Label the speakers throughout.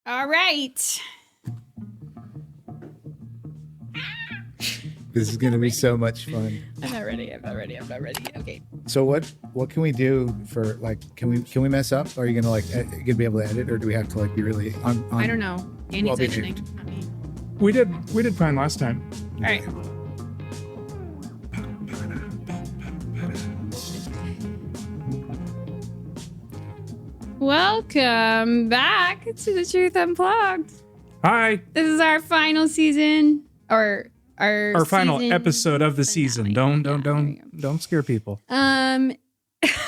Speaker 1: All right.
Speaker 2: This is going to be so much fun.
Speaker 1: I'm not ready. Okay.
Speaker 2: So what can we do for can we mess up? Are you going to gonna be able to edit, or do we have to be really on
Speaker 1: I don't know. Andy's
Speaker 2: well
Speaker 1: editing.
Speaker 2: behaved?
Speaker 1: Not me.
Speaker 3: We did fine last time.
Speaker 1: All right. Welcome back to the Truth Unplugged.
Speaker 3: Hi.
Speaker 1: This is our final season, or our
Speaker 3: Final
Speaker 1: season
Speaker 3: episode of the season. Don't scare people.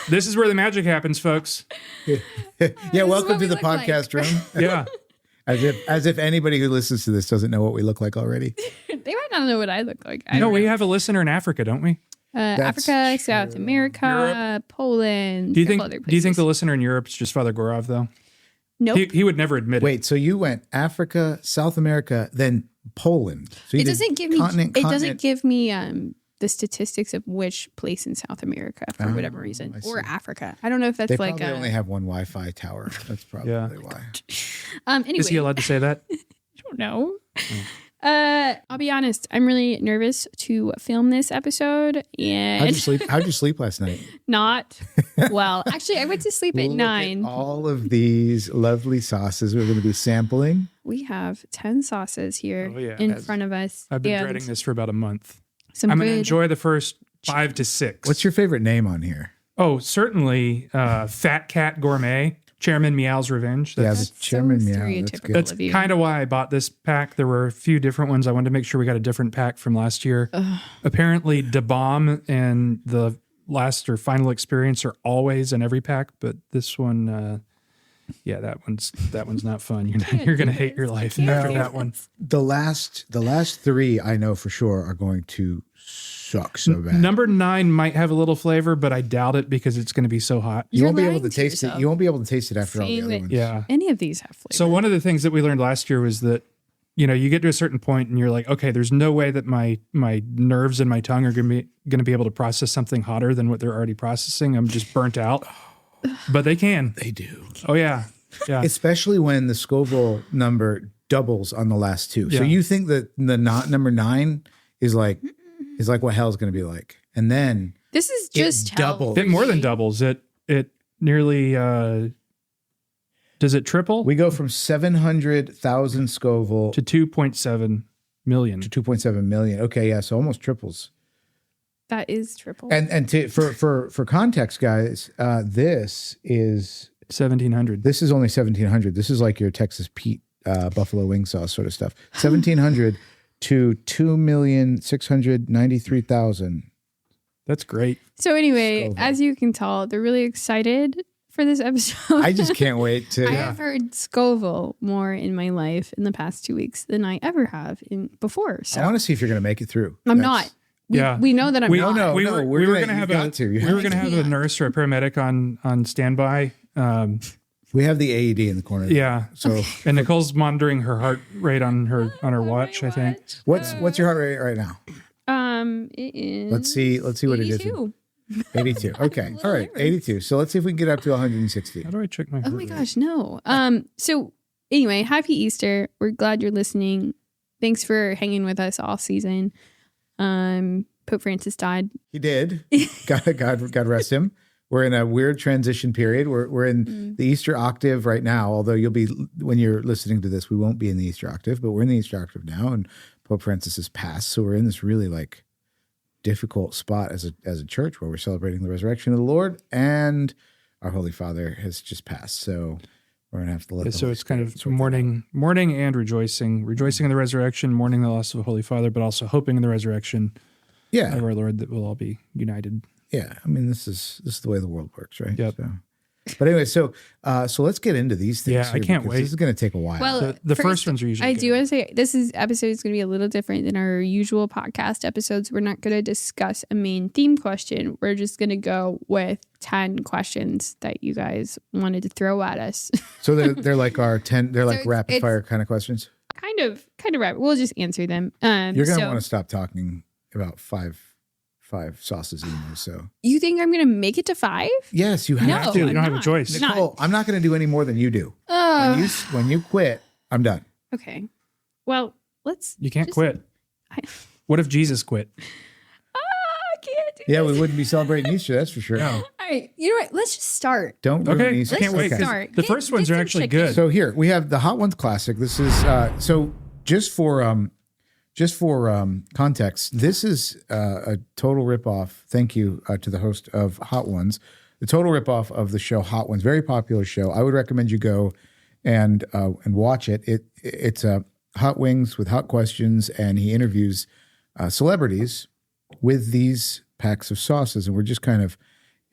Speaker 3: This is where the magic happens, folks.
Speaker 2: Yeah, welcome
Speaker 1: what
Speaker 2: to
Speaker 1: we
Speaker 2: the
Speaker 1: look like.
Speaker 2: podcast room.
Speaker 3: Yeah.
Speaker 2: As if anybody who listens to this doesn't know what we look like already.
Speaker 1: They might not know what I look like.
Speaker 3: No, we have a listener in Africa, don't we?
Speaker 1: Africa, South America,
Speaker 3: Europe.
Speaker 1: Poland.
Speaker 3: Do you
Speaker 1: several other
Speaker 3: think the
Speaker 1: places.
Speaker 3: listener in Europe is just Father Gorov though?
Speaker 1: Nope.
Speaker 3: He would never admit it.
Speaker 2: Wait, so you went Africa, South America, then Poland. So you
Speaker 1: It
Speaker 2: did
Speaker 1: doesn't give me.
Speaker 2: continent,
Speaker 1: It doesn't
Speaker 2: continent.
Speaker 1: give me the statistics of which place in South America for whatever reason,
Speaker 2: I
Speaker 1: or
Speaker 2: see.
Speaker 1: Africa. I don't know if that's
Speaker 2: They
Speaker 1: like
Speaker 2: probably only have one Wi-Fi tower. That's probably
Speaker 3: Yeah.
Speaker 2: why.
Speaker 1: Anyway,
Speaker 3: Is he allowed to say that?
Speaker 1: I don't know. I'll be honest. I'm really nervous to film this episode,
Speaker 2: How'd
Speaker 1: and
Speaker 2: you sleep? How'd you sleep last night?
Speaker 1: not well. Actually, I went to sleep at
Speaker 2: Look
Speaker 1: 9.
Speaker 2: at all of these lovely sauces we're going to be sampling.
Speaker 1: We have 10 sauces here
Speaker 3: Oh, yeah.
Speaker 1: in front of us.
Speaker 3: I've been
Speaker 1: and
Speaker 3: dreading this for about a month.
Speaker 1: Some
Speaker 3: I'm going to
Speaker 1: good-
Speaker 3: enjoy the first 5 to 6.
Speaker 2: What's your favorite name on here?
Speaker 3: Oh, certainly Fat Cat Gourmet, Chairman Meow's Revenge.
Speaker 2: That's
Speaker 1: so
Speaker 2: Chairman Meow. That's
Speaker 1: stereotypical.
Speaker 2: good.
Speaker 3: That's
Speaker 1: of you.
Speaker 3: kind of why I bought this pack. There were a few different ones. I wanted to make sure we got a different pack from last year. Apparently, Da Bomb and the last or final experience are always in every pack, but this one, that one's not fun. You're gonna hate your life after that one.
Speaker 2: The last 3 I know for sure are going to suck so bad.
Speaker 3: Number 9 might have a little flavor, but I doubt it because it's going to be so hot.
Speaker 2: You
Speaker 1: You're
Speaker 2: won't be able
Speaker 1: lying
Speaker 2: to
Speaker 1: to
Speaker 2: taste it.
Speaker 1: yourself.
Speaker 2: You won't be able to taste it after all the
Speaker 1: Saying
Speaker 2: other
Speaker 1: that-
Speaker 2: ones.
Speaker 3: Yeah.
Speaker 1: Any of these have flavor.
Speaker 3: So one of the things that we learned last year was that, you get to a certain point and you're like, okay, there's no way that my nerves and my tongue are going to be able to process something hotter than what they're already processing. I'm just burnt out. But they can.
Speaker 2: They do.
Speaker 3: Oh yeah. Yeah.
Speaker 2: Especially when the Scoville number doubles on the last 2. So
Speaker 3: Yeah.
Speaker 2: you think that the number 9 is like what hell's going to be like. And then
Speaker 1: this is just
Speaker 2: it doubled.
Speaker 3: It more than doubles. It nearly does it triple?
Speaker 2: we go from 700,000 Scoville
Speaker 3: to 2.7 million.
Speaker 2: to 2.7 million. Okay, yeah, so almost triples.
Speaker 1: That is triple.
Speaker 2: And for context, guys, this is
Speaker 3: 1,700.
Speaker 2: only 1,700. This is like your Texas Pete buffalo wing sauce sort of stuff. 1,700 to 2,693,000.
Speaker 3: That's great.
Speaker 1: So anyway,
Speaker 2: Scoville.
Speaker 1: as you can tell, they're really excited for this episode.
Speaker 2: I just can't wait to.
Speaker 1: I have heard Scoville more in my life in the past 2 weeks than I ever have before. So
Speaker 2: I want to see if you're going to make it through.
Speaker 1: I'm
Speaker 2: That's-
Speaker 1: not. We know that I'm
Speaker 3: we,
Speaker 1: not.
Speaker 2: No,
Speaker 3: we
Speaker 2: no,
Speaker 3: were,
Speaker 2: we're
Speaker 3: we were
Speaker 2: gonna-
Speaker 3: going to have
Speaker 2: you've got to. You
Speaker 3: we
Speaker 2: have
Speaker 3: were going to have a nurse or a paramedic on standby.
Speaker 2: We have the AED in the corner.
Speaker 3: Yeah.
Speaker 2: So
Speaker 3: And Nicole's monitoring her heart rate on her watch, I think.
Speaker 2: what's your heart rate right now?
Speaker 1: It is.
Speaker 2: Let's see what it is.
Speaker 1: 82.
Speaker 2: 82. Okay. All right. 82. So let's see if we can get up to 160.
Speaker 3: How do I check my
Speaker 1: Oh
Speaker 3: heart
Speaker 1: my
Speaker 3: rate?
Speaker 1: gosh, no. So anyway, happy Easter. We're glad you're listening. Thanks for hanging with us all season. Pope Francis died.
Speaker 2: He did. God rest him. We're in a weird transition period. We're in the Easter octave right now, although when you're listening to this, we won't be in the Easter octave, but we're in the Easter octave now, and Pope Francis has passed. So we're in this really difficult spot as a church where we're celebrating the resurrection of the Lord, and our Holy Father has just passed. So we're going to have to let
Speaker 3: Yeah,
Speaker 2: the
Speaker 3: so
Speaker 2: Holy
Speaker 3: it's kind
Speaker 2: Spirit
Speaker 3: of
Speaker 2: sort that out.
Speaker 3: mourning and rejoicing in the resurrection, mourning the loss of the Holy Father, but also hoping in the resurrection
Speaker 2: Yeah.
Speaker 3: of our Lord that we'll all be united.
Speaker 2: Yeah, I mean, this is the way the world works, right?
Speaker 3: Yep.
Speaker 2: So, but anyway, so let's get into these things.
Speaker 3: Yeah, I
Speaker 2: here,
Speaker 3: can't
Speaker 2: because
Speaker 3: wait.
Speaker 2: This is going to take a while.
Speaker 1: Well,
Speaker 3: The first ones are usually
Speaker 1: I
Speaker 3: good.
Speaker 1: do want to say this episode is going to be a little different than our usual podcast episodes. We're not going to discuss a main theme question. We're just going to go with 10 questions that you guys wanted to throw at us.
Speaker 2: So they're like our 10. They're like
Speaker 1: So
Speaker 2: rapid
Speaker 1: it's-
Speaker 2: fire kind of questions.
Speaker 1: kind of rapid. We'll just answer them.
Speaker 2: You're going to
Speaker 1: so
Speaker 2: want to stop talking about five sauces anymore. So
Speaker 1: you think I'm going to make it to 5?
Speaker 2: yes, you have
Speaker 1: No,
Speaker 2: to.
Speaker 3: You
Speaker 1: I'm
Speaker 3: don't have a
Speaker 1: not.
Speaker 3: choice.
Speaker 1: Not.
Speaker 2: Nicole, I'm not going to do any more than you do. When you quit, I'm done.
Speaker 1: Okay. Well,
Speaker 3: You can't
Speaker 1: just-
Speaker 3: quit. What if Jesus quit?
Speaker 1: I can't do
Speaker 2: Yeah,
Speaker 1: this.
Speaker 2: we wouldn't be celebrating Easter, that's for sure.
Speaker 3: No.
Speaker 1: All right. You know what? Let's just start.
Speaker 2: Don't ruin
Speaker 3: Okay,
Speaker 2: Easter.
Speaker 3: I can't wait.
Speaker 1: Let's
Speaker 3: 'cause
Speaker 1: start.
Speaker 3: The
Speaker 1: Get-
Speaker 3: first ones
Speaker 1: get
Speaker 3: are
Speaker 1: some
Speaker 3: actually
Speaker 1: chicken.
Speaker 3: good.
Speaker 2: So here we have the Hot Ones Classic. This is so just for context. This is a total ripoff. Thank you to the host of Hot Ones. The total ripoff of the show Hot Ones, very popular show. I would recommend you go and watch it. It's hot wings with hot questions, and he interviews celebrities with these packs of sauces, and we're just kind of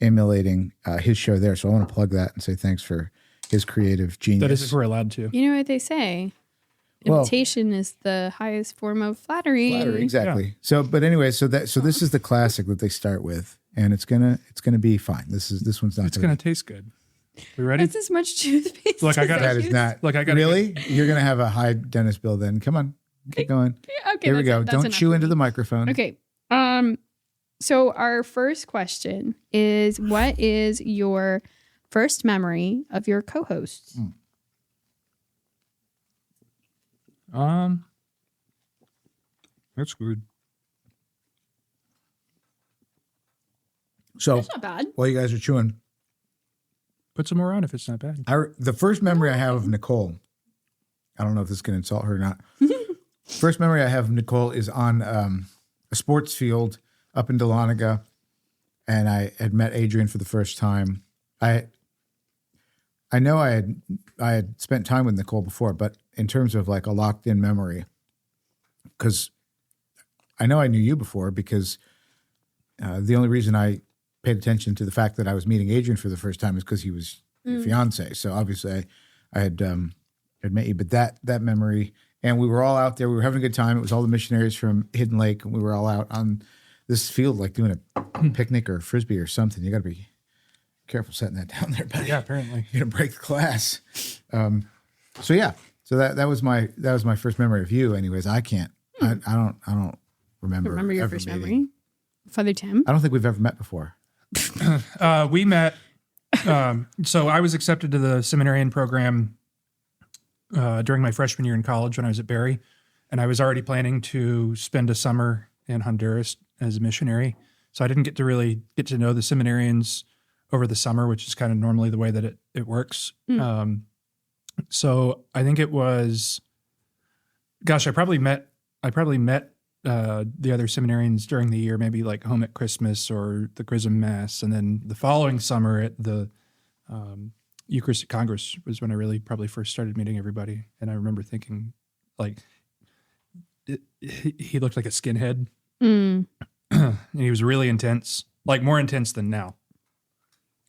Speaker 2: emulating his show there. So I want to plug that and say thanks for his creative genius.
Speaker 3: That is if we're allowed to.
Speaker 1: You know what they say?
Speaker 2: Well-
Speaker 1: Imitation is the highest form of flattery.
Speaker 2: Flattery, exactly. So, but anyway, so this is the classic that they start with, and it's gonna be fine. This one's not.
Speaker 3: It's going to taste good. We ready?
Speaker 1: That's as much toothpaste.
Speaker 3: Look, I
Speaker 1: as
Speaker 3: got
Speaker 2: That is
Speaker 1: use.
Speaker 2: not.
Speaker 3: Look, I gotta
Speaker 2: really. You're gonna have a high dentist bill then. Come on, keep going.
Speaker 1: Okay,
Speaker 2: Here we
Speaker 1: that's-
Speaker 2: go.
Speaker 1: that's
Speaker 2: Don't
Speaker 1: enough
Speaker 2: chew
Speaker 1: for
Speaker 2: into
Speaker 1: me.
Speaker 2: the microphone.
Speaker 1: Okay. So our first question is, what is your first memory of your co-hosts?
Speaker 3: That's good.
Speaker 2: So
Speaker 1: That's not bad.
Speaker 2: while you guys are chewing,
Speaker 3: Put some more on if it's not bad.
Speaker 2: the first memory I have of Nicole, I don't know if this can insult her or not. First memory I have of Nicole is on a sports field up in Dahlonega, and I had met Adrian for the first time. I know I had spent time with Nicole before, but in terms of like a locked in memory, because I know I knew you before, because the only reason I paid attention to the fact that I was meeting Adrian for the first time is because he was your fiance. So obviously I had met you, but that memory, and we were all out there. We were having a good time. It was all the missionaries from Hidden Lake, and we were all out on this field, like doing a picnic or a Frisbee or something. You got to be careful setting that down there, buddy.
Speaker 3: Yeah, apparently.
Speaker 2: You're gonna break the class. So that was my first memory of you. Anyways, I can't. I don't remember.
Speaker 1: Remember your
Speaker 2: ever
Speaker 1: first
Speaker 2: meeting.
Speaker 1: memory? Father Tim?
Speaker 2: I don't think we've ever met before.
Speaker 3: We met. So I was accepted to the seminarian program during my freshman year in college when I was at Berry, and I was already planning to spend a summer in Honduras as a missionary. So I didn't get to know the seminarians over the summer, which is kind of normally the way that it works. So I think it was, gosh, I probably met the other seminarians during the year, maybe like home at Christmas or the Chrism Mass. And then the following summer at the Eucharistic Congress was when I really probably first started meeting everybody. And I remember thinking, like, he looked like a skinhead. And he was really intense, like more intense than now.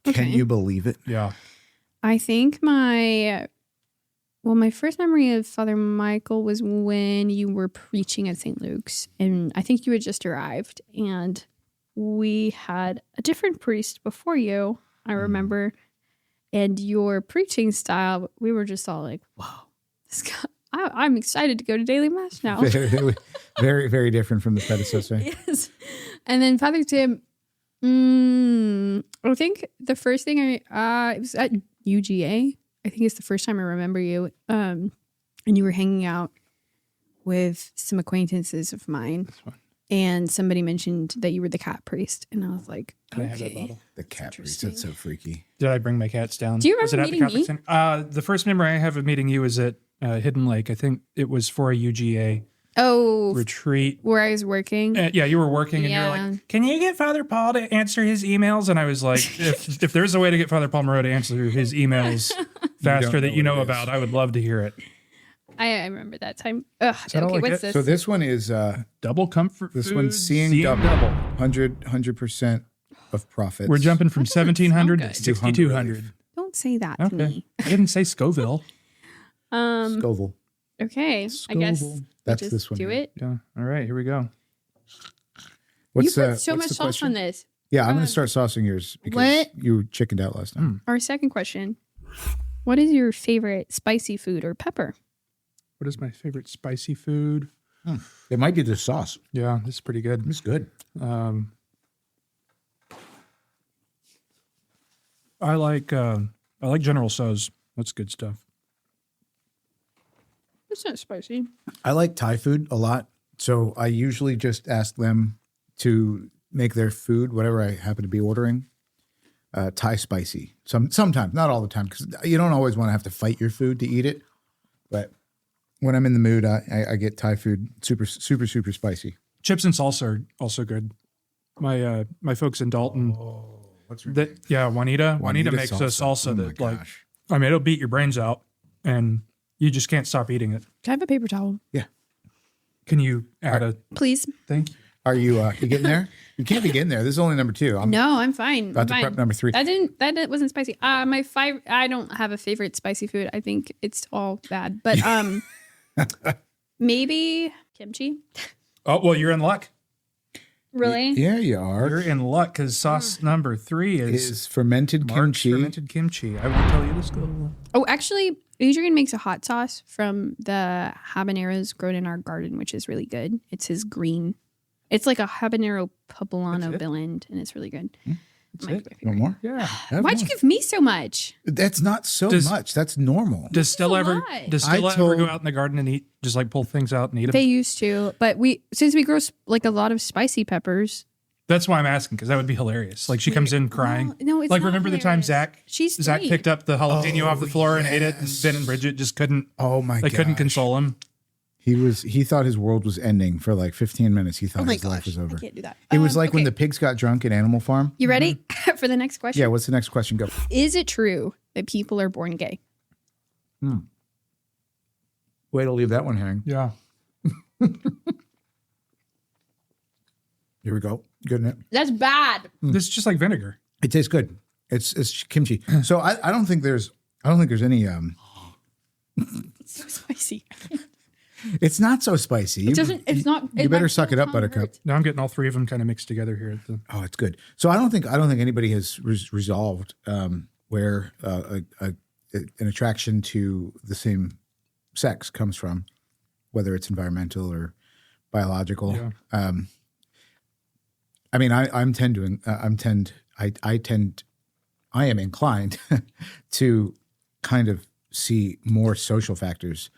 Speaker 2: Can you believe it?
Speaker 3: Yeah.
Speaker 1: I think my first memory of Father Michael was when you were preaching at St. Luke's, and I think you had just arrived, and we had a different priest before you, I remember, and your preaching style, we were just all like, wow, this guy, I'm excited to go to daily mass now.
Speaker 2: Very, very different from the predecessor.
Speaker 1: Yes. And then Father Tim, I think the first thing it was at UGA. I think it's the first time I remember you. And you were hanging out with some acquaintances of mine. And somebody mentioned that you were the cat priest. And I was like,
Speaker 3: Can I have that
Speaker 1: okay.
Speaker 3: bottle?
Speaker 2: The cat priest. That's so freaky.
Speaker 3: Did I bring my cats down?
Speaker 1: Do you
Speaker 3: Was it
Speaker 1: remember
Speaker 3: at the
Speaker 1: meeting
Speaker 3: Catholic Center? The first memory I have of meeting you was at Hidden Lake. I think it was for a UGA
Speaker 1: Oh,
Speaker 3: retreat.
Speaker 1: where I was working.
Speaker 3: Yeah, you were working and you were
Speaker 1: Yeah.
Speaker 3: like, can you get Father Paul to answer his emails? And I was like, if there's a way to get Father Paul Moreau to answer his emails faster that you know about, I would love to hear it.
Speaker 1: I remember that time. Ugh,
Speaker 3: that all
Speaker 1: okay,
Speaker 3: I
Speaker 1: what's
Speaker 3: get?
Speaker 1: this?
Speaker 2: So this one is
Speaker 3: Double comfort
Speaker 2: this
Speaker 3: food,
Speaker 2: one's seeing double. 100% of profits.
Speaker 3: We're jumping from
Speaker 1: That doesn't
Speaker 3: 1700
Speaker 1: sound
Speaker 3: to
Speaker 1: good.
Speaker 3: 6200.
Speaker 1: Don't say that to
Speaker 3: Okay.
Speaker 1: me.
Speaker 3: I didn't say Scoville.
Speaker 2: Scoville.
Speaker 1: Okay, I guess
Speaker 3: Scoville.
Speaker 2: That's
Speaker 1: just
Speaker 2: this one
Speaker 1: do
Speaker 2: here.
Speaker 1: it.
Speaker 3: Yeah. All right, here we go.
Speaker 1: You put so
Speaker 2: what's
Speaker 1: much
Speaker 2: the
Speaker 1: sauce
Speaker 2: question?
Speaker 1: on this.
Speaker 2: Yeah, I'm going to start saucing yours because
Speaker 1: What?
Speaker 2: you chickened out last time.
Speaker 1: Our second question. What is your favorite spicy food or pepper?
Speaker 3: What is my favorite spicy food?
Speaker 2: It might be the sauce.
Speaker 3: Yeah, this is pretty good.
Speaker 2: It's good.
Speaker 3: I like General Tso's. That's good stuff.
Speaker 1: It's not spicy.
Speaker 2: I like Thai food a lot. So I usually just ask them to make their food, whatever I happen to be ordering, Thai spicy. Sometimes, not all the time, because you don't always want to have to fight your food to eat it. But when I'm in the mood, I get Thai food super, super, super spicy.
Speaker 3: Chips and salsa are also good. My folks in Dalton,
Speaker 2: What's her
Speaker 3: Juanita. Juanita makes a salsa that it'll beat your brains out, and you just can't stop eating it.
Speaker 1: Can I have a paper towel?
Speaker 2: Yeah.
Speaker 3: Can you add a
Speaker 1: Please.
Speaker 3: thank you?
Speaker 2: Are you getting there? You can't be getting there. This is only number 2.
Speaker 1: I'm fine.
Speaker 2: About to prep number 3.
Speaker 1: That wasn't spicy. I don't have a favorite spicy food. I think it's all bad. But maybe kimchi.
Speaker 3: Oh, well, you're in luck.
Speaker 1: Really?
Speaker 2: Yeah, you are.
Speaker 3: You're in luck because sauce number 3
Speaker 2: Is fermented
Speaker 3: Mark's
Speaker 2: kimchi.
Speaker 3: fermented kimchi. I won't tell you this.
Speaker 1: Oh, actually, Adrian makes a hot sauce from the habaneros grown in our garden, which is really good. It's his green. It's like a habanero poblano blend, and it's really good.
Speaker 2: Want more?
Speaker 3: Yeah.
Speaker 1: Why'd you give me so much?
Speaker 2: That's not so much. That's normal.
Speaker 3: Does Stella ever go out in the garden and eat, just like pull things out and eat them?
Speaker 1: They used to, but since we grow like a lot of spicy peppers.
Speaker 3: That's why I'm asking, because that would be hilarious. Like she comes in crying.
Speaker 1: No, it's
Speaker 3: like
Speaker 1: not
Speaker 3: remember the time Zach
Speaker 1: sweet.
Speaker 3: picked up the jalapeno off the floor and ate it, and Ben and Bridget just couldn't.
Speaker 2: Oh my!
Speaker 3: They couldn't console him.
Speaker 2: He thought his world was ending for like 15 minutes. He thought his life was over.
Speaker 1: I can't do that.
Speaker 2: It was like when the pigs got drunk in Animal Farm.
Speaker 1: You ready for the next question?
Speaker 2: Yeah. What's the next question? Go.
Speaker 1: Is it true that people are born gay?
Speaker 2: Way to leave that one hang.
Speaker 3: Yeah.
Speaker 2: Here we go. Good in it.
Speaker 1: That's bad.
Speaker 3: This is just like vinegar.
Speaker 2: It tastes good. It's kimchi. So I don't think there's any.
Speaker 1: It's so spicy.
Speaker 2: It's not so spicy.
Speaker 1: It doesn't. It's not.
Speaker 2: You better suck it up, Buttercup.
Speaker 3: Now I'm getting all 3 of them kind of mixed together here.
Speaker 2: Oh, it's good. So I don't think anybody has resolved where an attraction to the same sex comes from, whether it's environmental or biological.
Speaker 3: Yeah.
Speaker 2: I mean, I am inclined to kind of see more social factors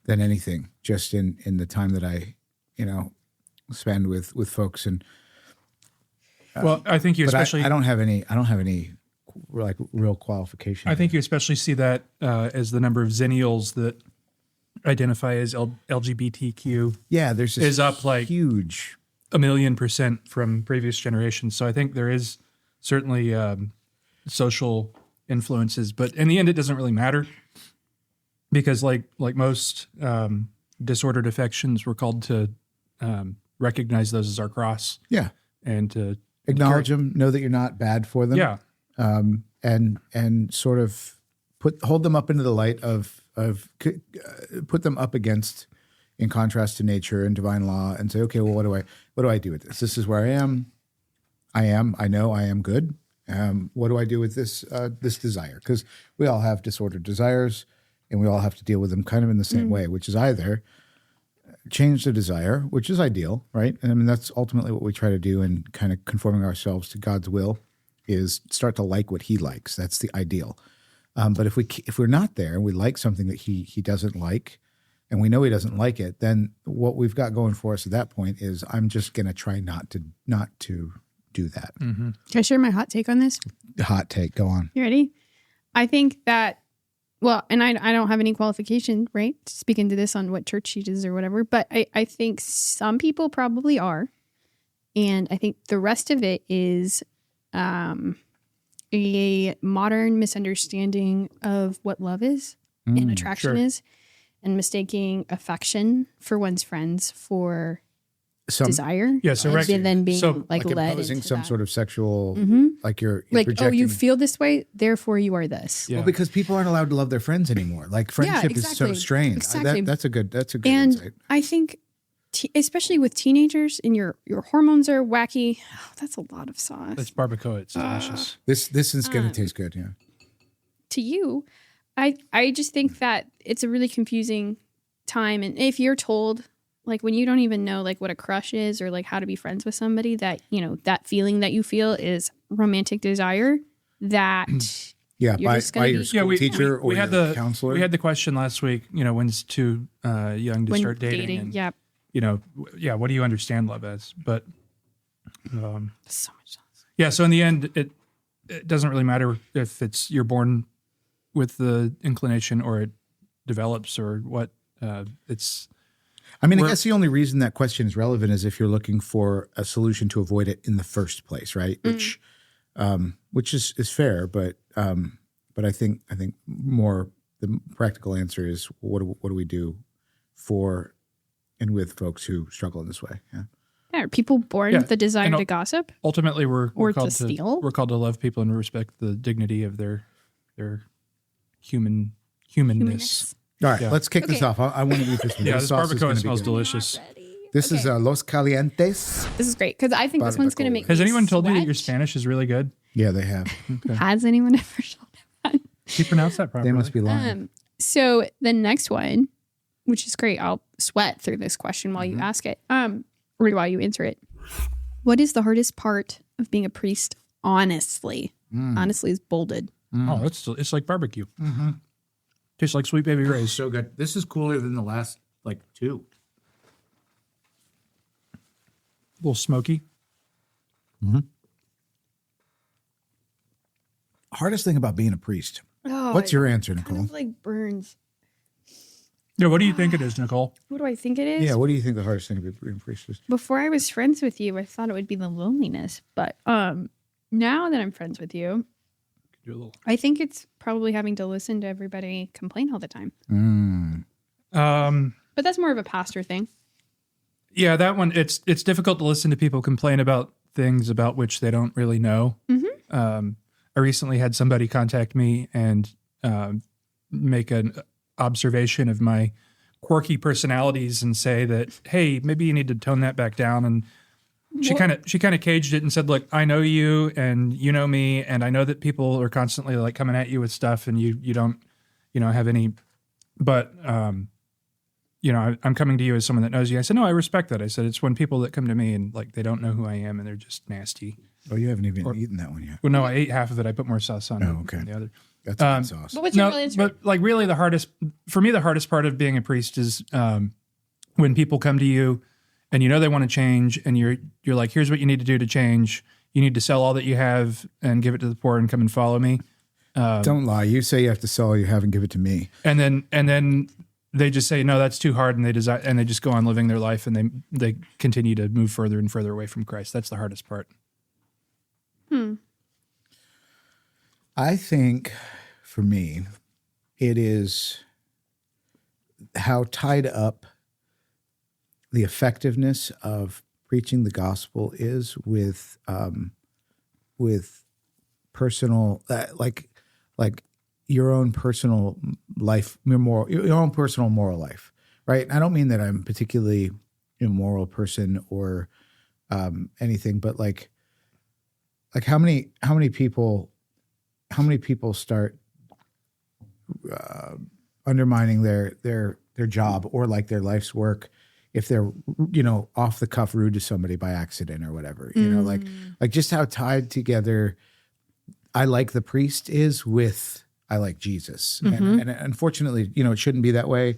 Speaker 2: than anything, just in the time that I, spend with folks. And
Speaker 3: well, I think you especially.
Speaker 2: I don't have any like real qualification.
Speaker 3: I think you especially see that as the number of Zennials that identify as LGBTQ.
Speaker 2: Yeah, there's
Speaker 3: is up like
Speaker 2: huge
Speaker 3: 1,000,000% from previous generations. So I think there is certainly social influences, but in the end, it doesn't really matter because, like most disordered affections, we're called to recognize those as our cross.
Speaker 2: Yeah,
Speaker 3: and to
Speaker 2: acknowledge them, know that you're not bad for them.
Speaker 3: Yeah,
Speaker 2: and sort of hold them up into the light of put them up against, in contrast to nature and divine law, and say, okay, well, what do I do with this? This is where I am. I know I am good. What do I do with this desire? Because we all have disordered desires, and we all have to deal with them kind of in the same way, which is either change the desire, which is ideal, right? And I mean, that's ultimately what we try to do in kind of conforming ourselves to God's will, is start to like what he likes. That's the ideal. But if we're not there and we like something that he doesn't like, and we know he doesn't like it, then what we've got going for us at that point is I'm just going to try not to do that.
Speaker 3: Mm-hmm.
Speaker 1: Can I share my hot take on this?
Speaker 2: Hot take. Go on.
Speaker 1: You ready? I think that, well, and I don't have any qualification, right, to speak into this on what church she is or whatever, but I think some people probably are. And I think the rest of it is a modern misunderstanding of what love is and attraction is, and mistaking affection for one's friends for desire.
Speaker 3: Yeah, so
Speaker 1: and then being like led
Speaker 2: imposing
Speaker 1: into
Speaker 2: some
Speaker 1: that.
Speaker 2: Sort of sexual, like you're
Speaker 1: like,
Speaker 2: projecting.
Speaker 1: oh, you feel this way, therefore you are this.
Speaker 3: Yeah.
Speaker 2: Well, because people aren't allowed to love their friends anymore. Like friendship is so strained.
Speaker 1: Exactly.
Speaker 2: That's a good
Speaker 1: and
Speaker 2: insight.
Speaker 1: I think, especially with teenagers and your hormones are wacky. Oh, that's a lot of sauce.
Speaker 3: It's barbacoa. It's delicious.
Speaker 2: This is going to taste good. Yeah.
Speaker 1: To you, I just think that it's a really confusing time. And if you're told, like, when you don't even know like what a crush is or like how to be friends with somebody, that, that feeling that you feel is romantic desire, that
Speaker 2: Yeah,
Speaker 1: You're
Speaker 2: by
Speaker 1: just gonna
Speaker 2: your
Speaker 1: be-
Speaker 2: school teacher or
Speaker 3: we had
Speaker 2: your
Speaker 3: the
Speaker 2: counselor.
Speaker 3: We had the question last week. When's too young to
Speaker 1: when
Speaker 3: start dating? And,
Speaker 1: Yep.
Speaker 3: What do you understand love as? But
Speaker 1: So much sense.
Speaker 3: yeah, so in the end, it doesn't really matter if you're born with the inclination or it develops or what. It's
Speaker 2: I mean, I guess the only reason that question is relevant is if you're looking for a solution to avoid it in the first place, right? Which is fair, but I think more the practical answer is what do we do for and with folks who struggle in this way? Yeah.
Speaker 1: Yeah, are people born with the desire to gossip?
Speaker 3: ultimately we're
Speaker 1: Or
Speaker 3: called
Speaker 1: to steal?
Speaker 3: We're called to love people and respect the dignity of their humanness.
Speaker 2: All right, let's kick this off. I want to eat this one.
Speaker 3: Yeah,
Speaker 2: This
Speaker 3: this
Speaker 2: sauce is
Speaker 3: barbacoa
Speaker 2: gonna be
Speaker 3: smells
Speaker 2: good.
Speaker 3: delicious.
Speaker 2: This is Los Calientes.
Speaker 1: This is great because I think this one's going to make
Speaker 3: Has
Speaker 1: me
Speaker 3: anyone told you that
Speaker 1: sweat.
Speaker 3: your Spanish is really good?
Speaker 2: Yeah, they have.
Speaker 1: Has anyone ever told him that?
Speaker 3: Do you pronounce that properly?
Speaker 2: They must be lying.
Speaker 1: So the next one, which is great, I'll sweat through this question while you ask it, or while you answer it. What is the hardest part of being a priest? Honestly, honestly is bolded.
Speaker 3: Oh, it's like barbecue. Tastes like Sweet Baby Ray's.
Speaker 2: So good. This is cooler than the last two.
Speaker 3: A little smoky.
Speaker 2: Hardest thing about being a priest.
Speaker 1: Oh,
Speaker 2: What's your answer,
Speaker 1: kind
Speaker 2: Nicole?
Speaker 1: of like burns.
Speaker 3: Yeah, what do you think it is, Nicole?
Speaker 1: What do I think it is?
Speaker 2: Yeah, what do you think the hardest thing about being a priest is?
Speaker 1: Before I was friends with you, I thought it would be the loneliness, but now that I'm friends with you,
Speaker 3: Do a little.
Speaker 1: I think it's probably having to listen to everybody complain all the time. But that's more of a pastor thing.
Speaker 3: Yeah, that one. It's difficult to listen to people complain about things about which they don't really know. I recently had somebody contact me and make an observation of my quirky personalities and say that, hey, maybe you need to tone that back down. And she kind of caged it and said, look, I know you and you know me, and I know that people are constantly like coming at you with stuff, and you don't have any, but I'm coming to you as someone that knows you. I said, no, I respect that. I said, it's when people that come to me and like they don't know who I am and they're just nasty.
Speaker 2: Oh, you haven't even eaten that one yet.
Speaker 3: Well, no, I ate half of it. I put more sauce on
Speaker 2: okay.
Speaker 3: than the other.
Speaker 2: That's a good sauce.
Speaker 1: But what's your real answer?
Speaker 3: But like really the hardest part of being a priest is when people come to you and you know they want to change and you're like, here's what you need to do to change. You need to sell all that you have and give it to the poor and come and follow me.
Speaker 2: Don't lie. You say you have to sell all you have and give it to me.
Speaker 3: And then they just say, no, that's too hard. And they just go on living their life and they continue to move further and further away from Christ. That's the hardest part.
Speaker 2: I think for me, it is how tied up the effectiveness of preaching the gospel is with personal, like your own personal life, your own personal moral life, right? I don't mean that I'm a particularly immoral person or anything, but like how many people start undermining their job or like their life's work if they're off the cuff rude to somebody by accident or whatever, like just how tied together I like the priest is with I like Jesus. And unfortunately, it shouldn't be that way.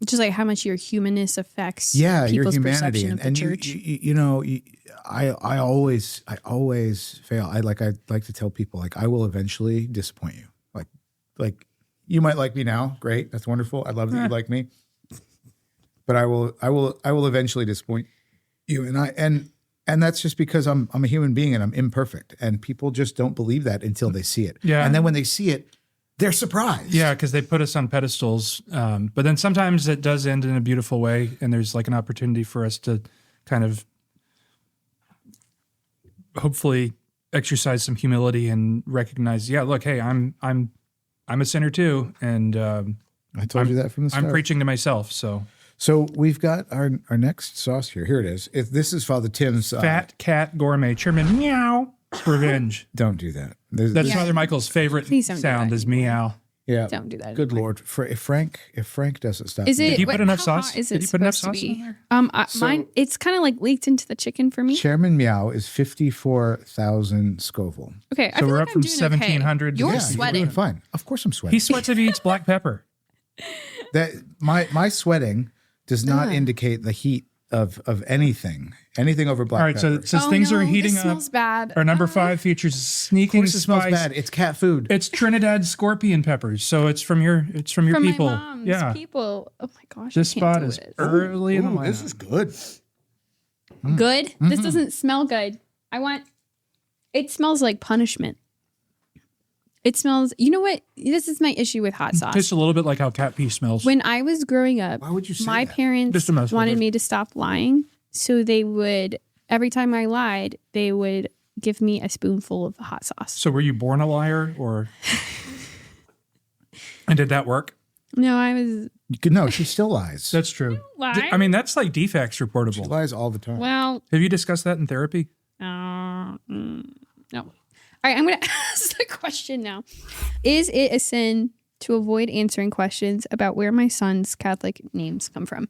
Speaker 1: Just like how much your humanness affects
Speaker 2: your
Speaker 1: people's
Speaker 2: humanity
Speaker 1: perception of the
Speaker 2: and
Speaker 1: church.
Speaker 2: I always fail. I like to tell people like I will eventually disappoint you. Like you might like me now. Great. That's wonderful. I love that you like me. But I will eventually disappoint you. And that's just because I'm a human being and I'm imperfect. And people just don't believe that until they see it.
Speaker 3: Yeah.
Speaker 2: And then when they see it, they're surprised.
Speaker 3: Yeah, because they put us on pedestals. But then sometimes it does end in a beautiful way, and there's like an opportunity for us to kind of hopefully exercise some humility and recognize, yeah, look, hey, I'm a sinner too, and
Speaker 2: I told you that from the start.
Speaker 3: I'm preaching to myself.
Speaker 2: So we've got our next sauce here. Here it is. This is Father Tim's
Speaker 3: Fat Cat Gourmet Chairman Meow Revenge.
Speaker 2: Don't do that.
Speaker 3: That's Father Michael's favorite
Speaker 1: Please don't do
Speaker 3: sound
Speaker 1: that.
Speaker 3: is meow.
Speaker 2: Yeah.
Speaker 1: Don't do that.
Speaker 2: Good Lord. If Frank doesn't stop.
Speaker 1: Is it?
Speaker 3: Did you put enough
Speaker 1: how
Speaker 3: sauce?
Speaker 1: hot is
Speaker 3: Did
Speaker 1: it
Speaker 3: you put enough
Speaker 1: supposed to
Speaker 3: sauce
Speaker 1: be?
Speaker 3: in there?
Speaker 1: Mine. It's kind of like leaked into the chicken for me.
Speaker 2: Chairman Meow is 54,000 Scoville.
Speaker 1: Okay, I
Speaker 3: So
Speaker 1: feel
Speaker 3: we're
Speaker 1: like
Speaker 3: up from
Speaker 1: I'm doing okay.
Speaker 3: 1700 to
Speaker 1: You're
Speaker 2: Yeah,
Speaker 1: sweating.
Speaker 2: You're doing fine. Of course I'm sweating.
Speaker 3: He sweats if he eats black pepper.
Speaker 2: That my sweating does not indicate the heat of anything over black
Speaker 3: All right, so
Speaker 2: pepper.
Speaker 3: it says things are heating
Speaker 1: this
Speaker 3: up.
Speaker 1: smells bad.
Speaker 3: Our number 5 features
Speaker 2: Of
Speaker 3: sneaking
Speaker 2: course it smells
Speaker 3: spice.
Speaker 2: bad. It's cat food.
Speaker 3: It's Trinidad scorpion peppers, so it's from your
Speaker 1: From
Speaker 3: people.
Speaker 1: my mom's
Speaker 3: Yeah,
Speaker 1: people. Oh my gosh.
Speaker 3: this
Speaker 1: I can't
Speaker 3: spot
Speaker 1: do
Speaker 3: is
Speaker 1: it.
Speaker 3: early in the
Speaker 2: Ooh,
Speaker 3: lineup.
Speaker 2: this is good.
Speaker 1: Good. This doesn't smell good. It smells like punishment. It smells, you know what? This is my issue with hot sauce.
Speaker 3: Tastes a little bit like how cat pee smells.
Speaker 1: When I was growing up,
Speaker 2: Why would you say
Speaker 1: my
Speaker 2: that?
Speaker 1: parents
Speaker 3: Just to mess with
Speaker 1: wanted
Speaker 3: her.
Speaker 1: me to stop lying. So they would, every time I lied, they would give me a spoonful of hot sauce.
Speaker 3: So were you born a liar, or and did that work?
Speaker 1: No, I was,
Speaker 2: No, she still lies.
Speaker 3: That's true.
Speaker 1: lie?
Speaker 3: I mean, that's like defects
Speaker 2: She
Speaker 3: reportable.
Speaker 2: lies all the time.
Speaker 1: well,
Speaker 3: Have you discussed that in therapy?
Speaker 1: no. All right, I'm going to ask the question now. Is it a sin to avoid answering questions about where my son's Catholic names come from?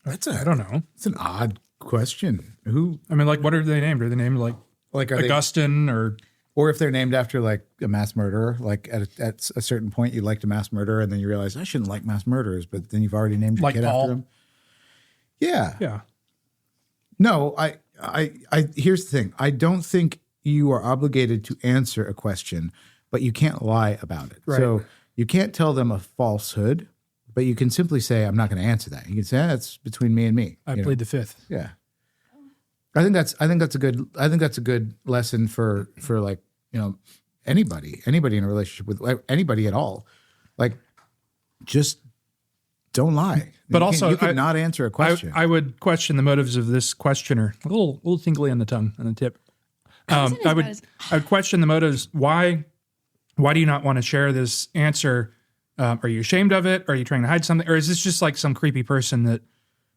Speaker 3: I don't know.
Speaker 2: It's an odd question. Who
Speaker 3: I mean, like, what are they named? Are they named like
Speaker 2: like are they,
Speaker 3: Augustine or?
Speaker 2: or if they're named after like a mass murderer? Like at a certain point, you liked a mass murderer, and then you realize I shouldn't like mass murderers, but then you've already named your
Speaker 3: Like
Speaker 2: kid
Speaker 3: Paul?
Speaker 2: after them. Yeah.
Speaker 3: Yeah.
Speaker 2: No, I here's the thing. I don't think you are obligated to answer a question, but you can't lie about it.
Speaker 3: Right.
Speaker 2: So you can't tell them a falsehood, but you can simply say, I'm not going to answer that. You can say, that's between me and me.
Speaker 3: I
Speaker 2: you know?
Speaker 3: plead the fifth.
Speaker 2: Yeah. I think that's a good lesson for like, you know, anybody in a relationship with anybody at all. Like, just don't lie.
Speaker 3: But
Speaker 2: you
Speaker 3: also,
Speaker 2: you could not answer a question.
Speaker 3: I would question the motives of this questioner. A little tingly on the tongue, on the tip. I would question the motives. Why do you not want to share this answer? Are you ashamed of it? Are you trying to hide something? Or is this just like some creepy person that?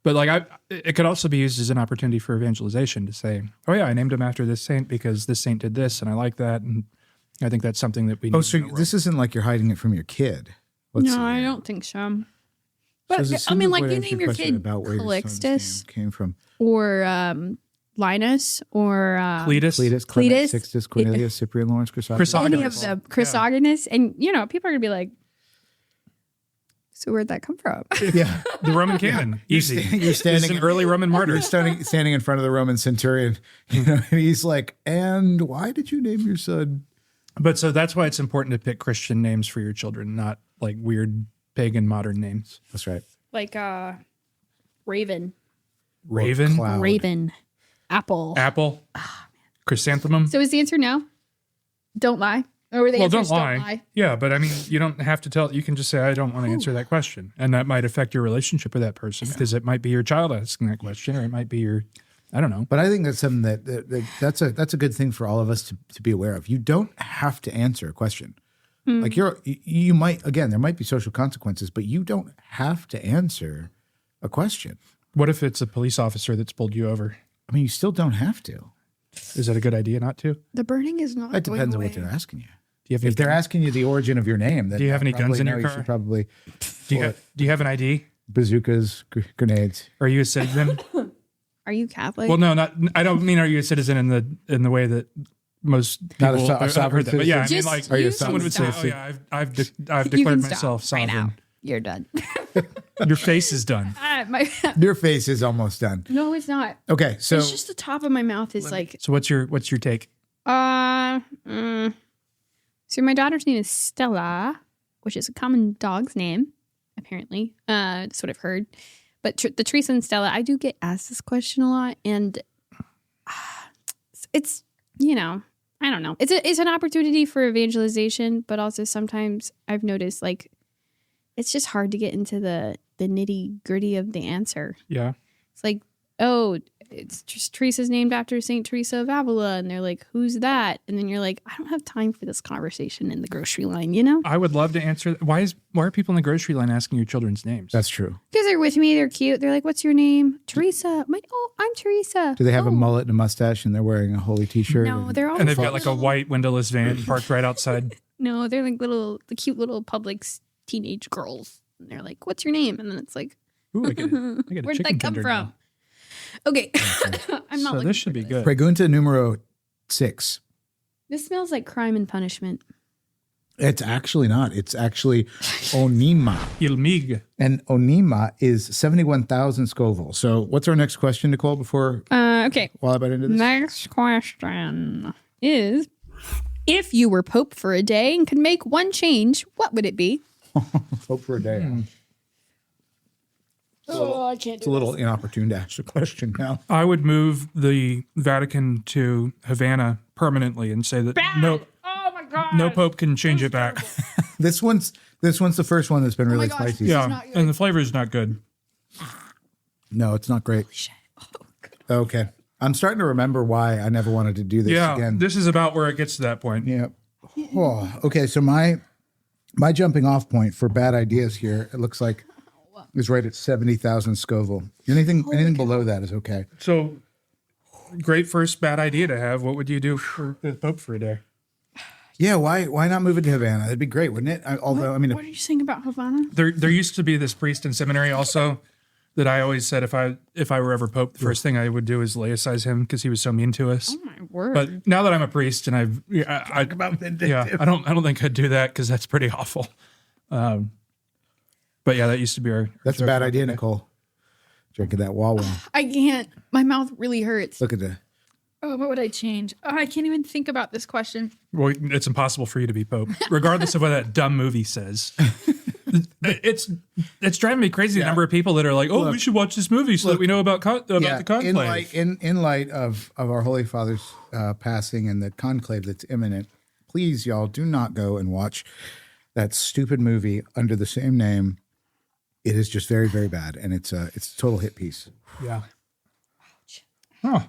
Speaker 3: But like, it could also be used as an opportunity for evangelization to say, "Oh yeah, I named him after this saint because this saint did this, and I like that." And I think that's something that we need.
Speaker 2: so this isn't like you're hiding it from your kid. Let's see.
Speaker 1: I don't think so. But
Speaker 2: Says,
Speaker 1: I
Speaker 2: assume
Speaker 1: mean,
Speaker 2: the
Speaker 1: like
Speaker 2: way to
Speaker 1: you
Speaker 2: answer
Speaker 1: name your
Speaker 2: question
Speaker 1: kid
Speaker 2: about where your son's
Speaker 1: Calixtus
Speaker 2: name came from.
Speaker 1: or Linus or
Speaker 3: Cletus.
Speaker 2: Cletus, Clement,
Speaker 1: Cletus.
Speaker 2: Sixtus, Cornelius, Cyprian, Lawrence, Chrysostom.
Speaker 1: any of
Speaker 3: Chrysogonus.
Speaker 1: the Chrysogonus, and you know, people are gonna be like, "So where'd that come from?"
Speaker 2: Yeah.
Speaker 3: The Roman canon. Easy.
Speaker 2: You're
Speaker 3: This is
Speaker 2: standing
Speaker 3: an early Roman martyr.
Speaker 2: You're standing in front of the Roman centurion, you know, and he's like, "And why did you name your son?"
Speaker 3: But so that's why it's important to pick Christian names for your children, not like weird pagan modern names.
Speaker 2: That's right.
Speaker 1: Like Raven,
Speaker 3: Raven,
Speaker 2: Cloud.
Speaker 1: Raven, Apple.
Speaker 3: apple, chrysanthemum.
Speaker 1: So is the answer no? Don't lie. Or the
Speaker 3: Well,
Speaker 1: answer
Speaker 3: don't
Speaker 1: is
Speaker 3: lie. Yeah, but I mean, you don't have to tell. You can just say, "I don't want to answer that question," and that might affect your relationship with that person because it might be your child asking that question, or it might be your, I don't know.
Speaker 2: But I think that's something that's a good thing for all of us to be aware of. You don't have to answer a question. Like you might, again, there might be social consequences, but you don't have to answer a question.
Speaker 3: What if it's a police officer that's pulled you over?
Speaker 2: I mean, you still don't have to.
Speaker 3: Is that a good idea not to?
Speaker 1: The burning is not.
Speaker 2: That
Speaker 1: going
Speaker 2: depends on
Speaker 1: away.
Speaker 2: what they're asking you.
Speaker 3: Do you have any,
Speaker 2: If they're asking you the origin of your name, then
Speaker 3: Do you have any guns
Speaker 2: probably
Speaker 3: in your
Speaker 2: no,
Speaker 3: car?
Speaker 2: You should probably
Speaker 3: do you have an ID?
Speaker 2: bazookas, grenades.
Speaker 3: Are you a citizen?
Speaker 1: Are you Catholic?
Speaker 3: Well, no, not. I don't mean are you a citizen in the way that most people
Speaker 2: Not a
Speaker 3: have
Speaker 2: sovereign
Speaker 3: heard that. But yeah, I mean,
Speaker 1: Just
Speaker 3: like
Speaker 2: Are you a
Speaker 3: someone would say,
Speaker 2: sovereign
Speaker 3: "Oh yeah, I've
Speaker 1: You
Speaker 3: declared
Speaker 1: can stop
Speaker 3: myself
Speaker 1: right
Speaker 3: sovereign."
Speaker 1: now. You're done.
Speaker 3: Your face is done.
Speaker 2: Your face is almost done.
Speaker 1: No, it's not.
Speaker 2: Okay, so
Speaker 1: It's just the top of my mouth is like.
Speaker 3: So what's your take?
Speaker 1: So my daughter's name is Stella, which is a common dog's name, apparently. That's what I've heard. But the Teresa and Stella, I do get asked this question a lot, and it's, you know, I don't know. It's an opportunity for evangelization, but also sometimes I've noticed like it's just hard to get into the nitty gritty of the answer.
Speaker 3: Yeah.
Speaker 1: It's like oh, it's just Teresa's named after St. Teresa of Avila. And they're like, who's that? And then you're like, I don't have time for this conversation in the grocery line, you know?
Speaker 3: I would love to answer. Why are people in the grocery line asking your children's names?
Speaker 2: That's true.
Speaker 1: Because they're with me. They're cute. They're like, what's your name? Teresa. I'm like, oh, I'm Teresa.
Speaker 2: Do they have a
Speaker 1: Oh.
Speaker 2: mullet and a mustache and they're wearing a holy t-shirt?
Speaker 1: No, they're all
Speaker 3: And they've got like a white windowless van parked right outside.
Speaker 1: No, they're like the cute little Publix teenage girls. And they're like, what's your name? And then it's like,
Speaker 3: Ooh, I get a
Speaker 1: where'd
Speaker 3: chicken
Speaker 1: that come
Speaker 3: tender
Speaker 1: from?
Speaker 3: now.
Speaker 1: Okay. I'm not
Speaker 3: So
Speaker 1: looking
Speaker 3: this should
Speaker 1: for
Speaker 3: be good.
Speaker 2: Pregunta numero 6.
Speaker 1: This smells like Crime and Punishment.
Speaker 2: It's actually not. It's actually Onima.
Speaker 3: Il Mig.
Speaker 2: And Onima is 71,000 Scoville. So what's our next question, Nicole, before
Speaker 1: Okay.
Speaker 2: while I bite into this?
Speaker 1: Next question is, if you were Pope for a day and could make one change, what would it be?
Speaker 2: Hope for a day.
Speaker 1: Oh, I can't
Speaker 2: It's a little inopportune to ask the question now.
Speaker 3: I would move the Vatican to Havana permanently and say that
Speaker 1: Oh my God.
Speaker 3: no pope can change it back.
Speaker 2: This one's the first one that's been really
Speaker 1: gosh.
Speaker 2: spicy.
Speaker 3: Yeah, and the flavor is not good.
Speaker 2: No, it's not great. Okay. I'm starting to remember why I never wanted to do this
Speaker 3: Yeah,
Speaker 2: again.
Speaker 3: this is about where it gets to that point.
Speaker 2: Yeah. Oh, okay. So my jumping off point for bad ideas here, it looks like is right at 70,000 Scoville. Anything below that is okay.
Speaker 3: So, great first bad idea to have. What would you do for the pope for a day?
Speaker 2: Yeah. Why not move it to Havana? That'd be great, wouldn't it? Although, I mean,
Speaker 1: What are you saying about Havana?
Speaker 3: There used to be this priest in seminary also that I always said if I were ever pope, the first thing I would do is laicize him because he was so mean to us.
Speaker 1: Oh my word.
Speaker 3: But now that I'm a priest and I
Speaker 2: about vindictive.
Speaker 3: yeah, I don't think I'd do that because that's pretty awful. But yeah, that used to be our.
Speaker 2: That's a bad idea, Nicole. Drinking that Wawa.
Speaker 1: I can't. My mouth really hurts.
Speaker 2: Look at that.
Speaker 1: Oh, what would I change? Oh, I can't even think about this question.
Speaker 3: Well, it's impossible for you to be pope, regardless of what that dumb movie says. It's driving me crazy the number of people that are like, "Oh, we should watch this movie so that we know about the conclave."
Speaker 2: In light of our Holy Father's passing and the conclave that's imminent, please, y'all, do not go and watch that stupid movie under the same name. It is just very, very bad, and it's a total hit piece.
Speaker 3: Yeah. Oh.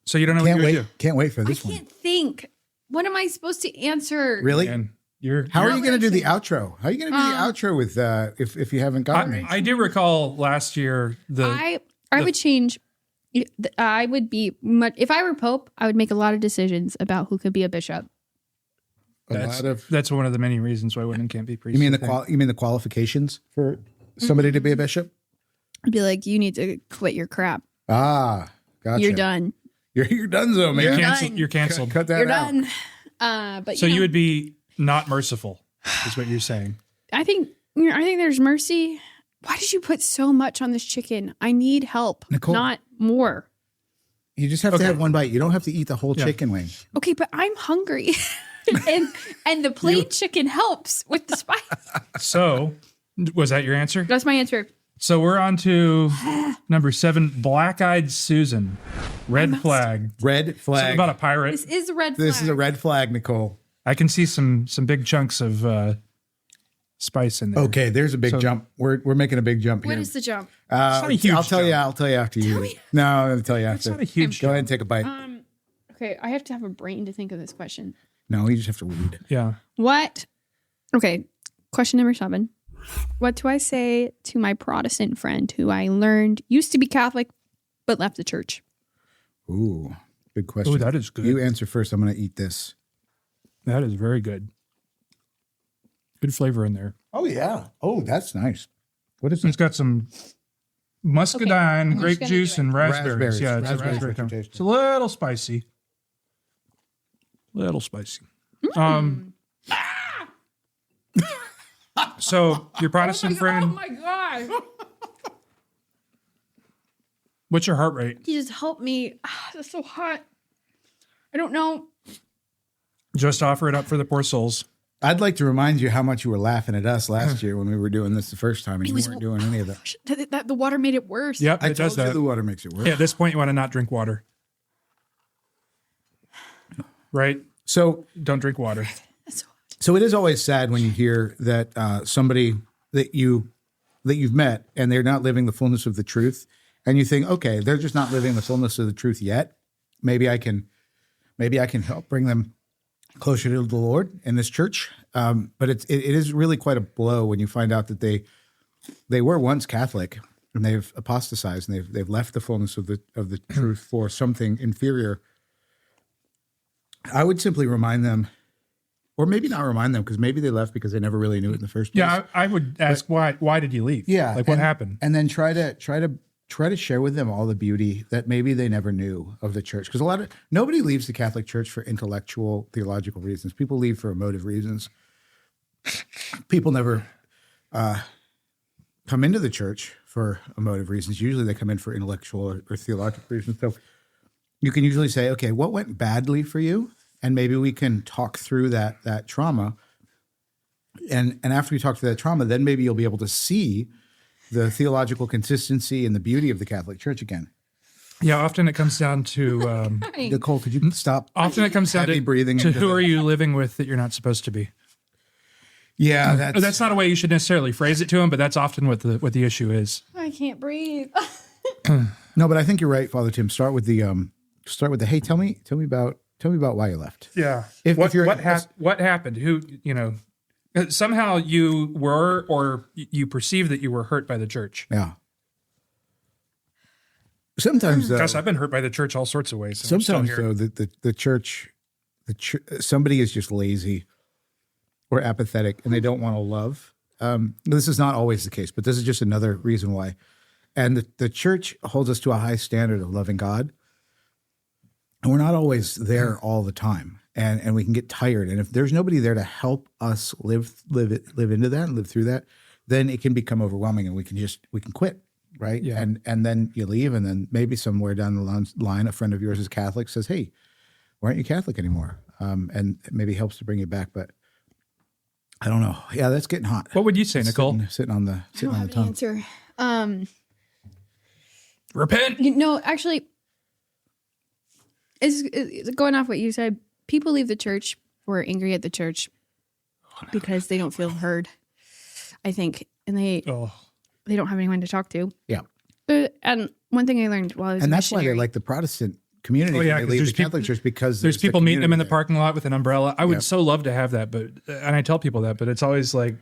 Speaker 3: So you don't know what
Speaker 2: Can't
Speaker 3: you're
Speaker 2: wait!
Speaker 3: gonna
Speaker 2: Can't wait for
Speaker 1: I
Speaker 2: this one.
Speaker 1: can't think. What am I supposed to answer?
Speaker 2: Really?
Speaker 3: do. And
Speaker 2: How are you going to do the
Speaker 1: change.
Speaker 2: outro? How are you going to do the outro with if you haven't gotten it?
Speaker 3: I do recall last year
Speaker 1: I would change. I would be much. If I were Pope, I would make a lot of decisions about who could be a bishop.
Speaker 3: That's one of the many reasons why women can't be priests.
Speaker 2: You mean
Speaker 3: I think.
Speaker 2: you mean the qualifications for somebody to be a bishop?
Speaker 1: I'd be like, you need to quit your crap.
Speaker 2: Ah, gotcha.
Speaker 1: You're done.
Speaker 2: You're done, so man.
Speaker 3: You're canceled.
Speaker 2: Cut that
Speaker 1: You're
Speaker 2: out.
Speaker 1: done. But
Speaker 3: So you would be not merciful, is what you're saying.
Speaker 1: I think there's mercy. Why did you put so much on this chicken? I need help,
Speaker 2: Nicole.
Speaker 1: not more.
Speaker 2: You just have to have one bite. You don't have to eat the whole chicken wing.
Speaker 1: Okay, but I'm hungry, and the plain chicken helps with the spice.
Speaker 3: So, was that your answer?
Speaker 1: That's my answer.
Speaker 3: So we're on to number 7, Black-Eyed Susan. Red flag.
Speaker 2: Red flag.
Speaker 3: Something about a pirate.
Speaker 1: This is a red flag.
Speaker 2: This is a red flag, Nicole.
Speaker 3: I can see some big chunks of spice in there.
Speaker 2: Okay, there's a big jump. We're making a big jump
Speaker 1: What
Speaker 2: here.
Speaker 1: is the jump?
Speaker 3: not a huge
Speaker 2: I'll tell you.
Speaker 3: jump.
Speaker 2: I'll tell you after you. No, I'm going to tell you after.
Speaker 3: It's not a huge
Speaker 2: Go ahead and take a bite.
Speaker 1: Okay, I have to have a brain to think of this question.
Speaker 2: No, you just have to read.
Speaker 3: Yeah.
Speaker 1: What? Okay, question number 7. What do I say to my Protestant friend who I learned used to be Catholic but left the church?
Speaker 2: Ooh, big question.
Speaker 3: Oh, that is good.
Speaker 2: You answer first. I'm going to eat this.
Speaker 3: That is very good. Good flavor in there.
Speaker 2: Oh yeah. Oh, that's nice. What is
Speaker 3: It's got some muscadine, grape
Speaker 1: gonna
Speaker 3: juice,
Speaker 1: do it.
Speaker 3: and raspberries.
Speaker 2: Raspberries.
Speaker 3: Yeah, it's a
Speaker 2: Raspberries
Speaker 3: raspberry.
Speaker 2: are
Speaker 3: Tone.
Speaker 2: tasty.
Speaker 3: It's a little spicy. Little spicy. So your Protestant friend,
Speaker 1: my God.
Speaker 3: what's your heart rate?
Speaker 1: He just helped me. It's so hot. I don't know.
Speaker 3: Just offer it up for the poor souls.
Speaker 2: I'd like to remind you how much you were laughing at us last year when we were doing this the first time and you weren't doing any of that.
Speaker 1: The water made it worse.
Speaker 3: Yep,
Speaker 2: I
Speaker 3: it does
Speaker 2: told you
Speaker 3: that.
Speaker 2: the water makes it worse.
Speaker 3: Yeah, at this point, you want to not drink water. Right?
Speaker 2: So
Speaker 3: Don't drink water.
Speaker 1: That's so hot.
Speaker 2: So it is always sad when you hear that somebody that you've met and they're not living the fullness of the truth, and you think, okay, they're just not living the fullness of the truth yet. Maybe I can help bring them closer to the Lord in this church. But it is really quite a blow when you find out that they were once Catholic and they've apostatized and they've left the fullness of the truth for something inferior. I would simply remind them, or maybe not remind them, because maybe they left because they never really knew it in the first place.
Speaker 3: Yeah, I would ask why did you leave?
Speaker 2: Yeah,
Speaker 3: like what happened?
Speaker 2: And then try to share with them all the beauty that maybe they never knew of the church. Because nobody leaves the Catholic Church for intellectual, theological reasons. People leave for emotive reasons. People never come into the church for emotive reasons. Usually they come in for intellectual or theological reasons. So you can usually say, okay, what went badly for you? And maybe we can talk through that trauma. And after we talk through that trauma, then maybe you'll be able to see the theological consistency and the beauty of the Catholic Church again.
Speaker 3: Yeah, often it comes down to
Speaker 2: Nicole, could you stop?
Speaker 3: Often it comes down
Speaker 2: heavy breathing
Speaker 3: to
Speaker 2: into
Speaker 3: who are you living with that you're not supposed to be.
Speaker 2: Yeah,
Speaker 3: That's not a way you should necessarily phrase it to them, but that's often what the issue is.
Speaker 1: I can't breathe.
Speaker 2: No, but I think you're right, Father Tim. Start with the hey, tell me about why you left.
Speaker 3: Yeah.
Speaker 2: What
Speaker 3: happened? Who, somehow you were, or you perceived that you were hurt by the church.
Speaker 2: Yeah. Sometimes,
Speaker 3: Gosh, I've been hurt by the church all sorts of ways.
Speaker 2: Sometimes, though, the church, somebody is just lazy or apathetic, and they don't want to love. This is not always the case, but this is just another reason why. And the church holds us to a high standard of loving God, and we're not always there all the time. And we can get tired. And if there's nobody there to help us live into that and live through that, then it can become overwhelming and we can quit, right?
Speaker 3: Yeah.
Speaker 2: And then you leave, and then maybe somewhere down the line, a friend of yours is Catholic, says, "Hey, why aren't you Catholic anymore?" And it maybe helps to bring you back. But I don't know. Yeah, that's getting hot.
Speaker 3: What would you say, Nicole?
Speaker 2: Sitting on the tongue.
Speaker 1: Answer.
Speaker 3: Repent.
Speaker 1: Actually, it's going off what you said. People leave the church or are angry at the church because they don't feel heard, I think, and they don't have anyone to talk to.
Speaker 2: Yeah.
Speaker 1: And one thing I learned while I was
Speaker 2: and
Speaker 1: a
Speaker 2: that's
Speaker 1: missionary,
Speaker 2: why they like the Protestant community.
Speaker 3: Oh, yeah,
Speaker 2: they
Speaker 3: 'cause
Speaker 2: leave
Speaker 3: there's
Speaker 2: the Catholic Church because
Speaker 3: There's people meeting them in the
Speaker 2: there.
Speaker 3: parking lot with an umbrella. I would so love to have that, and I tell people that, but it's always like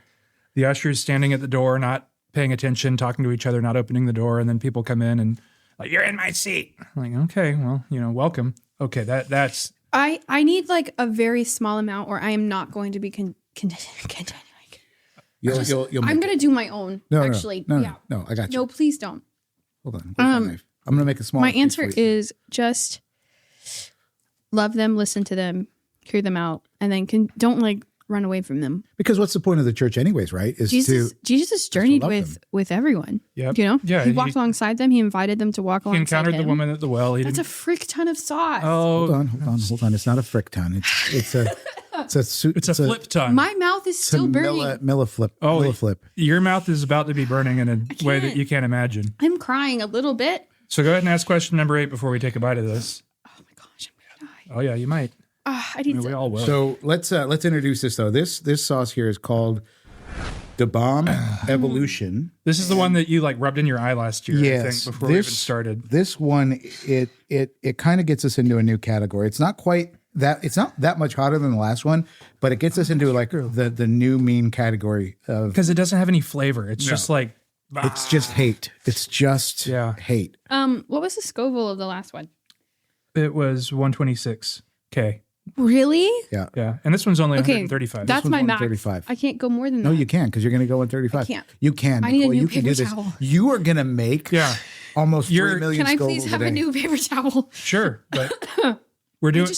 Speaker 3: the ushers standing at the door, not paying attention, talking to each other, not opening the door, and then people come in and like, "You're in my seat." I'm like, okay, well, welcome. Okay, that's.
Speaker 1: I need like a very small amount, or I am not going to be continuing. I'm going to do my own.
Speaker 2: No,
Speaker 1: actually,
Speaker 2: no,
Speaker 1: yeah.
Speaker 2: No, I got you.
Speaker 1: No, please don't.
Speaker 2: Hold on. I'm going to make a small.
Speaker 1: My answer is just love them, listen to them, hear them out, and then don't like run away from them.
Speaker 2: Because what's the point of the church, anyways? Right? Is
Speaker 1: Jesus journeyed
Speaker 2: love
Speaker 1: with everyone.
Speaker 3: Yep.
Speaker 1: Yeah. He walked alongside them. He invited them to walk
Speaker 3: He
Speaker 1: alongside
Speaker 3: encountered
Speaker 1: him.
Speaker 3: the woman at the well.
Speaker 1: That's a frick ton of sauce.
Speaker 3: Oh,
Speaker 2: hold on. It's not a frick ton. It's a
Speaker 3: flip ton.
Speaker 1: My mouth is still burning.
Speaker 2: Milliflip.
Speaker 3: Oh,
Speaker 2: milliflip.
Speaker 3: Your mouth is about to be burning in a way that you can't imagine.
Speaker 1: I'm crying a little bit.
Speaker 3: So go ahead and ask question number 8 before we take a bite of this.
Speaker 1: Oh my gosh, I'm gonna die.
Speaker 3: Oh yeah, you might. We all will.
Speaker 2: So let's introduce this though. This sauce here is called the Bomb Evolution.
Speaker 3: This is the one that you like rubbed in your eye last year.
Speaker 2: Yes,
Speaker 3: I think before we even started.
Speaker 2: This one it kind of gets us into a new category. It's not that much hotter than the last one, but it gets us into like the new mean category of,
Speaker 3: because it doesn't have any flavor. It's just like
Speaker 2: it's just hate. It's just hate.
Speaker 1: What was the Scoville of the last one?
Speaker 3: It was 126K.
Speaker 1: Really?
Speaker 2: Yeah.
Speaker 3: Yeah, and this one's only
Speaker 1: Okay,
Speaker 3: 135.
Speaker 1: that's my max.
Speaker 2: 135.
Speaker 1: I can't go more than that.
Speaker 2: No, you can, because you're going to go 135.
Speaker 1: I can't.
Speaker 2: You can.
Speaker 1: I need a
Speaker 2: Nicole.
Speaker 1: new
Speaker 2: You can
Speaker 1: paper
Speaker 2: do this.
Speaker 1: towel.
Speaker 2: You are going to make almost 3 million
Speaker 1: Can I
Speaker 2: Scovilles
Speaker 1: please have
Speaker 2: a
Speaker 1: a
Speaker 2: day.
Speaker 1: new paper towel?
Speaker 3: Sure, but we're doing.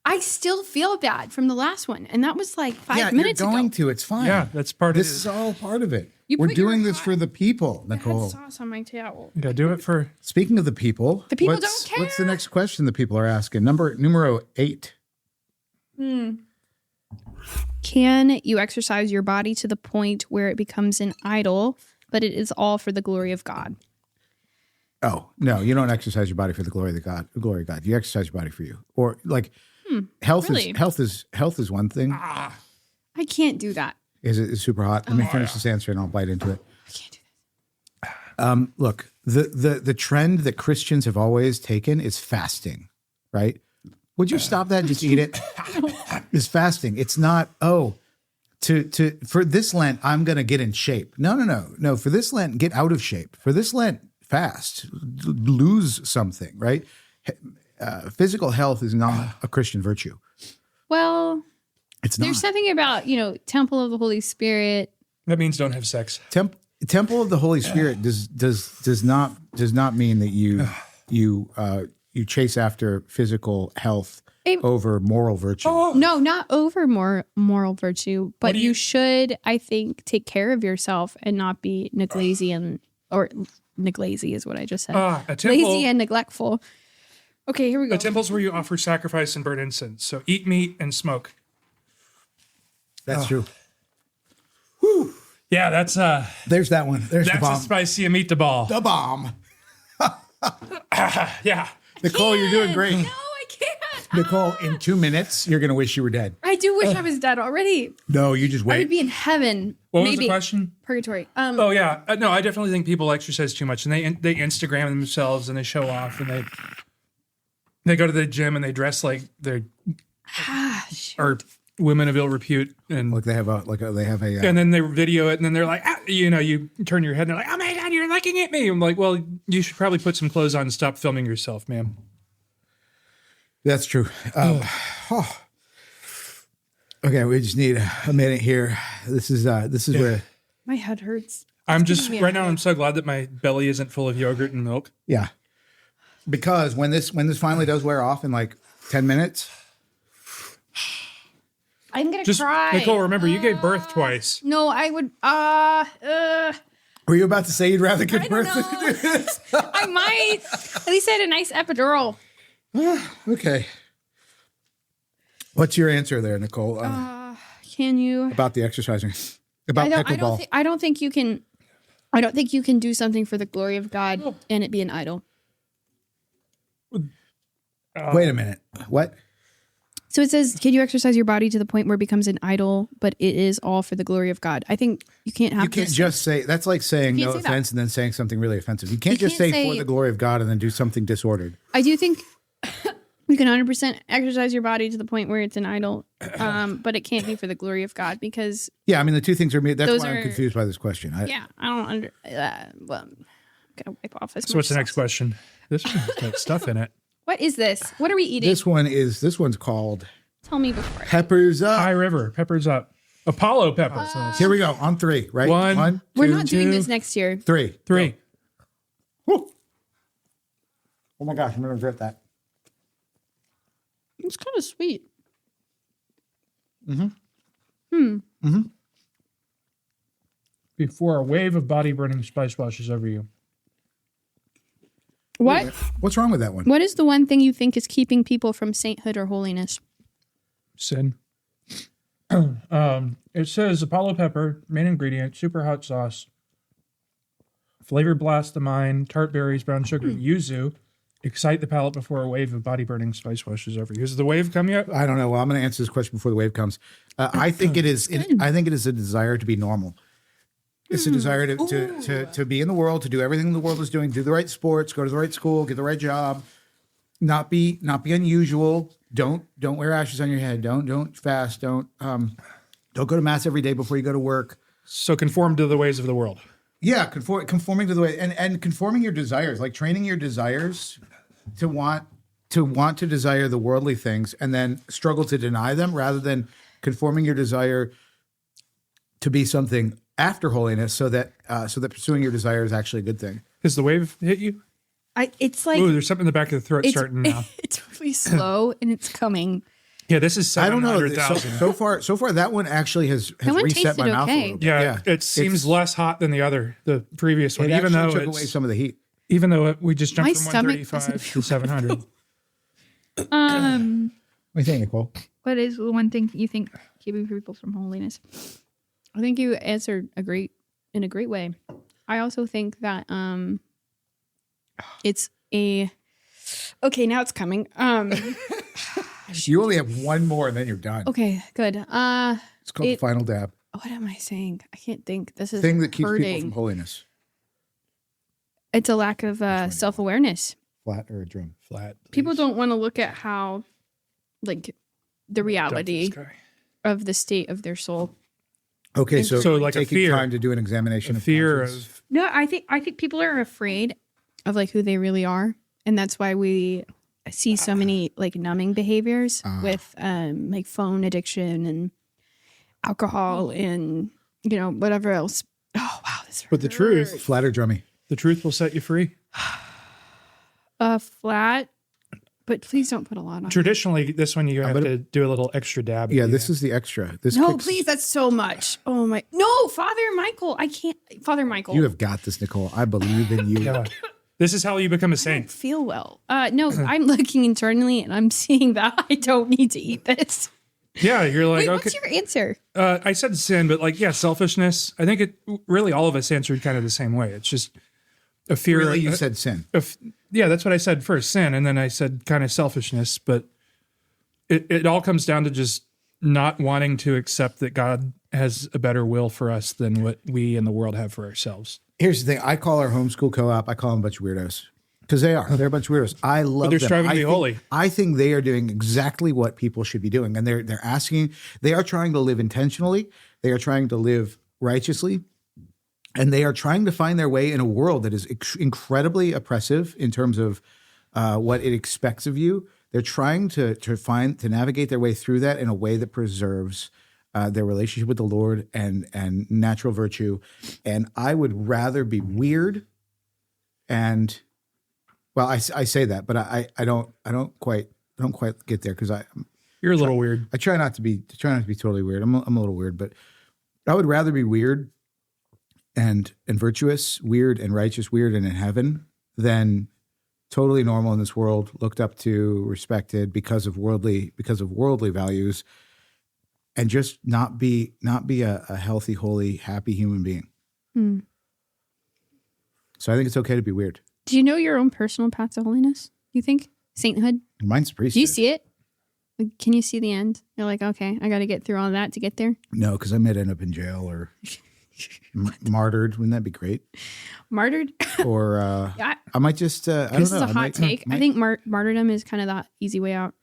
Speaker 1: I still feel bad from the last one, and that was like 5 minutes
Speaker 2: you're going
Speaker 1: ago.
Speaker 2: to. It's fine.
Speaker 3: Yeah, that's part of
Speaker 2: This
Speaker 3: it.
Speaker 2: is all part of it.
Speaker 1: You
Speaker 2: We're
Speaker 1: put your
Speaker 2: doing this
Speaker 1: hot-
Speaker 2: for the people,
Speaker 1: I had
Speaker 2: Nicole.
Speaker 1: sauce on my towel.
Speaker 3: Yeah, do it for.
Speaker 2: Speaking of the people,
Speaker 1: The people
Speaker 2: what's-
Speaker 1: don't care.
Speaker 2: What's the next question the people are asking? Numero 8.
Speaker 1: Can you exercise your body to the point where it becomes an idol, but it is all for the glory of God?
Speaker 2: Oh, no, you don't exercise your body for the glory of God. You exercise your body for you. Or like health
Speaker 1: really?
Speaker 2: is one thing.
Speaker 1: I can't do that.
Speaker 2: Is super hot. Let me finish this answer and I'll bite into it.
Speaker 1: I can't do
Speaker 2: Look, the trend that Christians have always taken is fasting, right? Would you stop that and just eat it? It's fasting. It's not, for this Lent, I'm going to get in shape. No. For this Lent, get out of shape. For this Lent, fast, lose something, right? Physical health is not a Christian virtue.
Speaker 1: Well,
Speaker 2: it's not.
Speaker 1: There's something about, temple of the Holy Spirit.
Speaker 3: That means don't have sex.
Speaker 2: Temple of the Holy Spirit does not mean that you chase after physical health over moral virtue.
Speaker 1: Oh. No, not over moral virtue, but you should, I think, take care of yourself and not be neglazy neglazy is what I just said. Lazy and neglectful. Okay, here we go.
Speaker 3: A temple's where you offer sacrifice and burn incense. So eat meat and smoke.
Speaker 2: That's true.
Speaker 3: Whew. Yeah, that's
Speaker 2: there's that one. There's the bomb.
Speaker 3: That's a spicy meatball.
Speaker 2: The bomb.
Speaker 3: Yeah.
Speaker 2: Nicole, you're doing great.
Speaker 1: No, I can't.
Speaker 2: Nicole, in 2 minutes, you're going to wish you were dead.
Speaker 1: I do wish I was dead already.
Speaker 2: No, you just wait.
Speaker 1: I would be in heaven.
Speaker 3: What was the question?
Speaker 1: Purgatory.
Speaker 3: Oh, yeah. No, I definitely think people exercise too much. And they Instagram themselves and they show off. And they go to the gym and they dress like they're or women of ill repute. And
Speaker 2: like they have a
Speaker 3: and then they video it and then they're like, you turn your head and they're like, oh my God, you're looking at me. I'm like, well, you should probably put some clothes on and stop filming yourself, ma'am.
Speaker 2: That's true. Okay, we just need a minute here. This is where
Speaker 1: my head hurts.
Speaker 3: I'm so glad that my belly isn't full of yogurt and milk.
Speaker 2: Yeah. Because when this finally does wear off in like 10 minutes,
Speaker 1: I'm gonna cry.
Speaker 3: Nicole, remember you gave birth twice.
Speaker 1: No, I would.
Speaker 2: Were you about to say you'd rather give birth than do this?
Speaker 1: I might. At least I had a nice epidural.
Speaker 2: Okay. What's your answer there, Nicole?
Speaker 1: Can you
Speaker 2: about the exercising? About pickleball?
Speaker 1: I don't think you can. I don't think you can do something for the glory of God and it be an idol.
Speaker 2: Wait a minute. What?
Speaker 1: So it says, can you exercise your body to the point where it becomes an idol, but it is all for the glory of God? I think you can't have.
Speaker 2: You can't just say that's like saying no offense and then saying something really offensive. You can't just say for the glory of God and then do something disordered.
Speaker 1: I do think you can 100% exercise your body to the point where it's an idol, but it can't be for the glory of God because.
Speaker 2: Yeah, I mean the two things are. That's why I'm confused by this question.
Speaker 1: I don't well, I'm gonna wipe off this.
Speaker 3: So what's the next question? This one's got stuff in it.
Speaker 1: What is this? What are we eating?
Speaker 2: This one's called.
Speaker 1: Tell me before.
Speaker 2: Peppers up.
Speaker 3: High River. Peppers up. Apollo peppers.
Speaker 2: Here we go on 3. Right.
Speaker 3: One.
Speaker 1: We're not doing this next year.
Speaker 2: 3.
Speaker 3: Woo.
Speaker 2: Oh my gosh, I'm gonna regret that.
Speaker 1: It's kind of sweet.
Speaker 3: Before a wave of body burning spice washes over you.
Speaker 1: What?
Speaker 2: What's wrong with that one?
Speaker 1: What is the one thing you think is keeping people from sainthood or holiness?
Speaker 3: Sin. It says Apollo pepper, main ingredient, super hot sauce, flavor blast the mind, tart berries, brown sugar, yuzu, excite the palate before a wave of body burning spice washes over you. Has the wave come yet?
Speaker 2: I don't know. Well, I'm going to answer this question before the wave comes. I think it is. I think it is a desire to be normal. It's a desire to be in the world, to do everything the world is doing, do the right sports, go to the right school, get the right job, not be unusual. Don't wear ashes on your head. Don't fast. Don't go to mass every day before you go to work.
Speaker 3: So conform to the ways of the world.
Speaker 2: Yeah, conforming to the way and conforming your desires, like training your desires to want to desire the worldly things and then struggle to deny them, rather than conforming your desire to be something after holiness, so that pursuing your desire is actually a good thing.
Speaker 3: Has the wave hit you?
Speaker 1: It's like,
Speaker 3: ooh, there's something in the back of the throat starting now.
Speaker 1: It's really slow and it's coming.
Speaker 3: Yeah, this is 700,000.
Speaker 2: So far, that one actually has reset my mouth a little bit.
Speaker 3: Yeah, it seems less hot than the previous one,
Speaker 2: even though it took away some of the heat.
Speaker 3: Even though we just jumped from 135 to 700.
Speaker 2: What do you think, Nicole?
Speaker 1: What is the one thing you think keeping people from holiness? I think you answered in a great way. I also think that it's okay. Now it's coming.
Speaker 2: You only have one more, and then you're done.
Speaker 1: Okay, good.
Speaker 2: It's called the final dab.
Speaker 1: What am I saying? I can't think. This is
Speaker 2: thing that keeps
Speaker 1: hurting.
Speaker 2: people from holiness.
Speaker 1: It's a lack of self-awareness.
Speaker 2: Flat or a drum?
Speaker 3: Flat.
Speaker 1: People don't want to look at how, like, the reality of the state of their soul.
Speaker 2: Okay, so
Speaker 3: like a
Speaker 2: taking
Speaker 3: fear.
Speaker 2: time to do an examination of
Speaker 3: fear
Speaker 2: conscience.
Speaker 3: of
Speaker 1: No, I think people are afraid of like who they really are, and that's why we see so many like numbing behaviors with like phone addiction and alcohol and whatever else. Oh wow, this.
Speaker 3: But the truth,
Speaker 2: Flat or drummy?
Speaker 3: the truth will set you free.
Speaker 1: Flat, but please don't put a lot on.
Speaker 3: Traditionally, this one you have to do a little extra dab.
Speaker 2: Yeah, this is the extra. This
Speaker 1: No,
Speaker 2: kicks-
Speaker 1: please, that's so much. Oh my, no, Father Michael, I can't. Father Michael,
Speaker 2: You have got this, Nicole. I believe in you.
Speaker 3: Yeah. This is how you become a
Speaker 1: I don't
Speaker 3: saint.
Speaker 1: feel well. No, I'm looking internally and I'm seeing that I don't need to eat this.
Speaker 3: Yeah, you're like,
Speaker 1: Wait,
Speaker 3: okay.
Speaker 1: what's your answer?
Speaker 3: I said sin, but like, yeah, selfishness. I think it really all of us answered kind of the same way. It's just a fear.
Speaker 2: Really, you said sin.
Speaker 3: Yeah, that's what I said first, sin, and then I said kind of selfishness. But it all comes down to just not wanting to accept that God has a better will for us than what we in the world have for ourselves.
Speaker 2: Here's the thing. I call our homeschool co-op, I call them a bunch of weirdos. Because they are. They're a bunch of weirdos. I love
Speaker 3: they're
Speaker 2: them.
Speaker 3: striving to be holy.
Speaker 2: I think they are doing exactly what people should be doing. And they're asking, they are trying to live intentionally. They are trying to live righteously. And they are trying to find their way in a world that is incredibly oppressive in terms of what it expects of you. They're trying to navigate their way through that in a way that preserves their relationship with the Lord and natural virtue. And I would rather be weird and, well, I say that, but I don't quite get there because
Speaker 3: You're a little weird.
Speaker 2: I try not to be totally weird. I'm a little weird, but I would rather be weird and virtuous, weird and righteous, weird and in heaven than totally normal in this world, looked up to, respected because of worldly values, and just not be a healthy, holy, happy human being. So I think it's okay to be weird.
Speaker 1: Do you know your own personal path to holiness? You think sainthood?
Speaker 2: Mine's priesthood.
Speaker 1: Do you see it? Like, can you see the end? You're like, okay, I got to get through all that to get there.
Speaker 2: No, because I might end up in jail or martyred. Wouldn't that be great?
Speaker 1: Martyred?
Speaker 2: Or
Speaker 1: Yeah.
Speaker 2: I might just. I don't know.
Speaker 1: This is a
Speaker 2: I
Speaker 1: hot
Speaker 2: might-
Speaker 1: take. I think martyrdom is kind of the easy way out.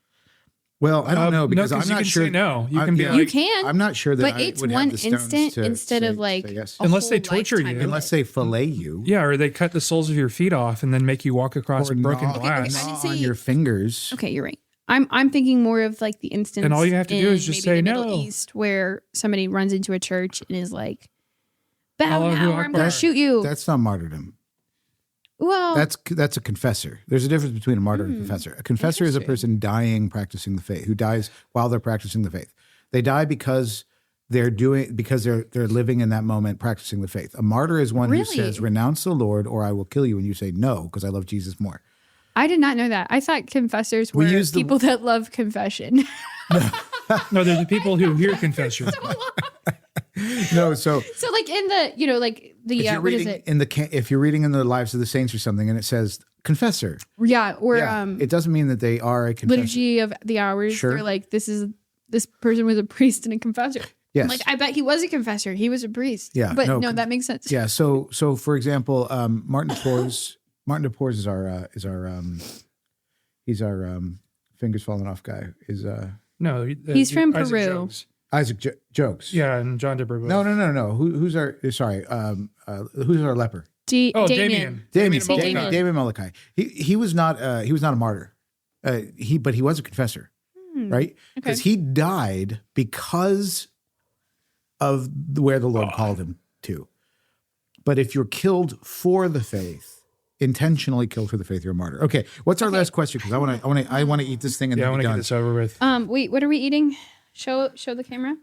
Speaker 2: Well, I don't know because I'm
Speaker 3: you
Speaker 2: not
Speaker 3: can
Speaker 2: sure.
Speaker 3: say no. You can be
Speaker 2: yeah,
Speaker 3: like,
Speaker 1: You can,
Speaker 2: I'm not sure that.
Speaker 1: but
Speaker 2: I
Speaker 1: it's
Speaker 2: would
Speaker 1: one
Speaker 2: have the stones
Speaker 1: instant
Speaker 2: to
Speaker 1: instead
Speaker 2: say-
Speaker 1: of like
Speaker 2: say yes.
Speaker 1: a
Speaker 3: Unless they
Speaker 1: whole
Speaker 3: torture
Speaker 1: lifetime
Speaker 3: you.
Speaker 1: of
Speaker 2: Unless
Speaker 1: it.
Speaker 2: they fillet you.
Speaker 3: yeah, or they cut the soles of your feet off and then make you walk across
Speaker 2: Or
Speaker 3: broken
Speaker 2: gnaw-
Speaker 3: glass.
Speaker 1: I didn't
Speaker 2: gnaw
Speaker 1: say-
Speaker 2: on your fingers.
Speaker 1: Okay, you're right. I'm thinking more of like the instance,
Speaker 3: And all you have to do
Speaker 1: in
Speaker 3: is just
Speaker 1: maybe
Speaker 3: say
Speaker 1: the
Speaker 3: no.
Speaker 1: Middle East where somebody runs into a church and is like, "Bow
Speaker 3: Allahu
Speaker 1: now, or I'm going
Speaker 3: Akbar.
Speaker 1: to shoot you."
Speaker 2: That's not martyrdom.
Speaker 1: Well,
Speaker 2: That's a confessor. There's a difference between a martyr and a confessor. A confessor is a person dying practicing the faith, who dies while they're practicing the faith. They die because they're living in that moment practicing the faith. A martyr is one who
Speaker 1: Really?
Speaker 2: says, "Renounce the Lord, or I will kill you," and you say no because I love Jesus more.
Speaker 1: I did not know that. I thought confessors were
Speaker 2: use the-
Speaker 1: people that love confession.
Speaker 3: No, they're the people who hear confession.
Speaker 2: No, so
Speaker 1: So like in the, like the,
Speaker 2: if you're
Speaker 1: what is
Speaker 2: reading
Speaker 1: it?
Speaker 2: if you're reading in the Lives of the Saints or something, and it says confessor,
Speaker 1: Yeah. Or
Speaker 2: it doesn't mean that they are a confessor.
Speaker 1: Liturgy of the Hours.
Speaker 2: Sure.
Speaker 1: They're like, this person was a priest and a confessor.
Speaker 2: Yes.
Speaker 1: I'm like, I bet he was a confessor. He was a priest.
Speaker 2: Yeah,
Speaker 1: But
Speaker 2: no,
Speaker 1: no, that makes sense.
Speaker 2: Yeah. So for example, Martin de Porres. Martin de Porres is our fingers falling off guy.
Speaker 3: No,
Speaker 1: He's from
Speaker 3: Isaac
Speaker 1: Peru.
Speaker 3: Jogues.
Speaker 2: Isaac Jokes.
Speaker 3: Yeah, and John DeBravo.
Speaker 2: No. Who's our leper?
Speaker 3: Damien.
Speaker 2: Damien Malachi. He was not a martyr. But he was a confessor, right? Because he died because of where the Lord called him to. But if you're killed for the faith, intentionally killed for the faith, you're a martyr. Okay, what's our last question? Because I want to eat this thing and
Speaker 3: I
Speaker 2: then
Speaker 3: want
Speaker 2: be
Speaker 3: to get
Speaker 2: done.
Speaker 3: this over with.
Speaker 1: Wait, what are we eating? Show the camera.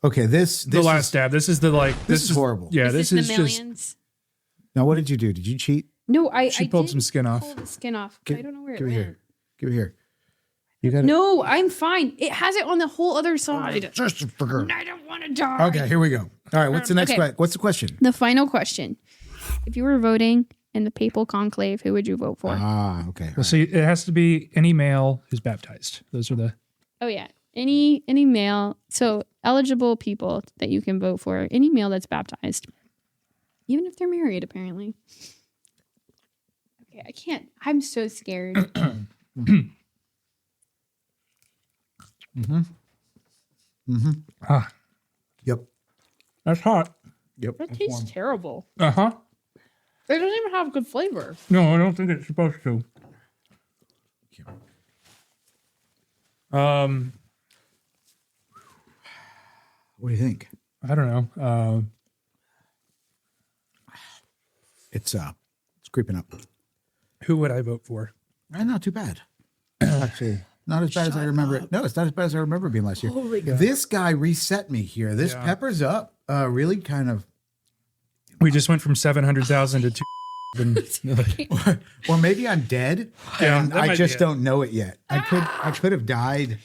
Speaker 2: Okay, this
Speaker 3: The last
Speaker 2: is,
Speaker 3: dab. This is
Speaker 2: this is horrible.
Speaker 3: Yeah,
Speaker 1: Is
Speaker 3: this
Speaker 1: the
Speaker 3: is just.
Speaker 1: mammalians?
Speaker 2: Now, what did you do? Did you cheat?
Speaker 1: No,
Speaker 3: She
Speaker 1: I
Speaker 3: pulled
Speaker 1: did
Speaker 3: some skin off.
Speaker 1: pull the skin off. I don't know where it
Speaker 2: Give it
Speaker 1: went.
Speaker 2: here. Give it here. You got it.
Speaker 1: No, I'm fine. It has it on the whole other side.
Speaker 2: Just forget.
Speaker 1: I don't want to die.
Speaker 2: Okay, here we go. All right, what's the next?
Speaker 1: okay.
Speaker 2: What's the question?
Speaker 1: The final question: if you were voting in the papal conclave, who would you vote for?
Speaker 2: Okay.
Speaker 3: Well, see, it has to be any male who's baptized. Those are the.
Speaker 1: Oh yeah, any male. So eligible people that you can vote for. Any male that's baptized, even if they're married, apparently. Okay, I can't. I'm so scared.
Speaker 2: Yep.
Speaker 3: That's hot.
Speaker 2: Yep.
Speaker 1: That tastes terrible.
Speaker 3: Uh-huh.
Speaker 1: It doesn't even have good flavor.
Speaker 3: No, I don't think it's supposed to.
Speaker 2: What do you think?
Speaker 3: I don't know.
Speaker 2: It's creeping up.
Speaker 3: Who would I vote for?
Speaker 2: Not too bad. Actually, not as bad as I remember it. No, it's not as bad as I remember it being last year.
Speaker 1: Holy
Speaker 2: This guy reset me here. This peppers up. Really kind of.
Speaker 3: We just went from 700,000 to 2.
Speaker 2: Or maybe I'm dead and
Speaker 3: that might
Speaker 2: I
Speaker 3: be
Speaker 2: just
Speaker 3: it.
Speaker 2: don't know it yet. I could have died,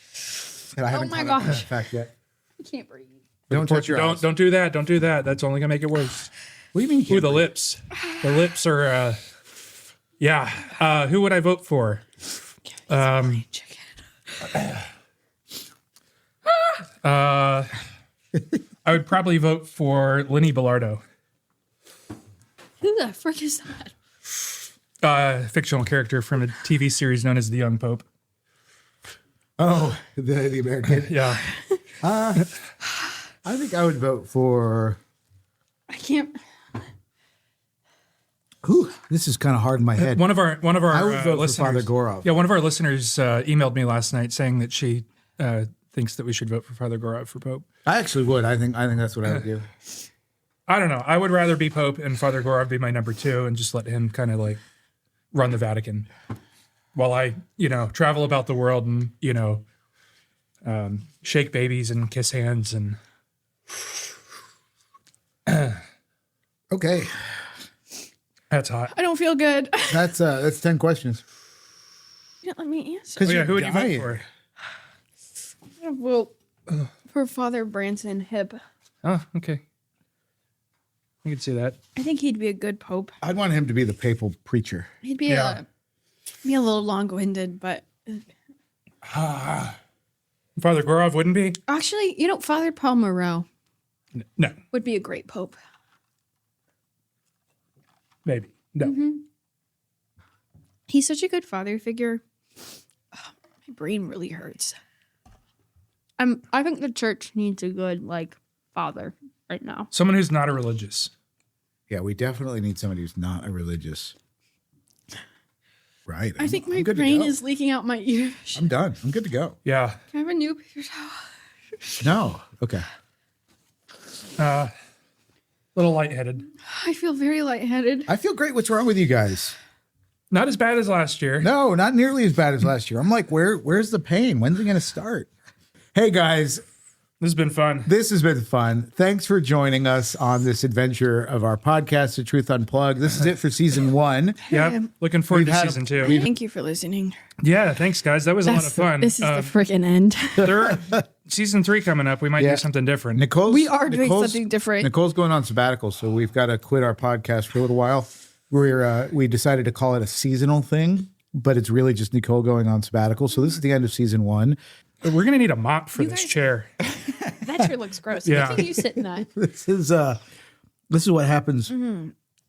Speaker 2: and I haven't
Speaker 1: my
Speaker 2: caught up to that
Speaker 1: gosh.
Speaker 2: fact yet.
Speaker 1: I can't breathe.
Speaker 2: Don't touch your eyes.
Speaker 3: Don't do that. Don't do that. That's only gonna make it worse.
Speaker 2: What do you mean?
Speaker 3: Ooh, the lips. The lips are. Yeah. Who would I vote for?
Speaker 1: Chicken.
Speaker 3: I would probably vote for Lenny Belardo,
Speaker 1: Who the frick is that?
Speaker 3: fictional character from a TV series known as The Young Pope.
Speaker 2: Oh, the American.
Speaker 3: Yeah.
Speaker 2: I think I would vote for.
Speaker 1: I can't.
Speaker 2: Whew, this is kind of hard in my head.
Speaker 3: One of our
Speaker 2: I would vote for
Speaker 3: listeners,
Speaker 2: Father Gorov.
Speaker 3: Yeah, one of our listeners emailed me last night saying that she thinks that we should vote for Father Gorov for Pope.
Speaker 2: I actually would. I think that's what I would do.
Speaker 3: I don't know. I would rather be Pope and Father Gorov be my number 2 and just let him kind of like run the Vatican while I, travel about the world and, shake babies and kiss hands and.
Speaker 2: Okay,
Speaker 3: That's hot.
Speaker 1: I don't feel good.
Speaker 2: that's 10 questions.
Speaker 1: You let me answer.
Speaker 2: Because
Speaker 3: Who would you vote for?
Speaker 1: Well, for Father Branson Hip.
Speaker 3: Oh, okay. I can see that.
Speaker 1: I think he'd be a good pope.
Speaker 2: I'd want him to be the papal preacher.
Speaker 1: He'd be
Speaker 3: Yeah.
Speaker 1: be a little long-winded, but
Speaker 3: Father Gorov wouldn't be?
Speaker 1: actually, Father Paul Moreau
Speaker 3: No,
Speaker 1: would be a great pope.
Speaker 3: maybe. No.
Speaker 1: He's such a good father figure. Oh, my brain really hurts. I think the church needs a good father right now.
Speaker 3: Someone who's not a religious.
Speaker 2: Yeah, we definitely need somebody who's not a religious. Right.
Speaker 1: I think my
Speaker 2: I'm good to
Speaker 1: brain
Speaker 2: go.
Speaker 1: is leaking out my ears.
Speaker 2: I'm done. I'm good to go.
Speaker 3: Yeah.
Speaker 1: Can I have a new paper towel?
Speaker 2: No. Okay.
Speaker 3: Little lightheaded.
Speaker 1: I feel very lightheaded.
Speaker 2: I feel great. What's wrong with you guys?
Speaker 3: Not as bad as last year.
Speaker 2: No, not nearly as bad as last year. I'm like, where's the pain? When's it going to start? Hey, guys,
Speaker 3: This has been fun.
Speaker 2: this has been fun. Thanks for joining us on this adventure of our podcast, The Truth Unplugged. This is it for season 1.
Speaker 3: Yep. Looking forward to
Speaker 2: had a-
Speaker 3: season 2.
Speaker 1: Thank you for listening.
Speaker 3: Yeah, thanks, guys. That was a lot of fun.
Speaker 1: This is the freaking end.
Speaker 3: Season 3 coming up. We might
Speaker 2: Yeah.
Speaker 3: do something different.
Speaker 2: We
Speaker 1: are doing something different.
Speaker 2: Nicole's going on sabbatical, so we've got to quit our podcast for a little while. We decided to call it a seasonal thing, but it's really just Nicole going on sabbatical. So this is the end of season 1.
Speaker 3: We're going to need a mop for this
Speaker 1: guys-
Speaker 3: chair.
Speaker 1: That chair looks gross.
Speaker 3: Yeah.
Speaker 1: How can you sit in that?
Speaker 2: This is what happens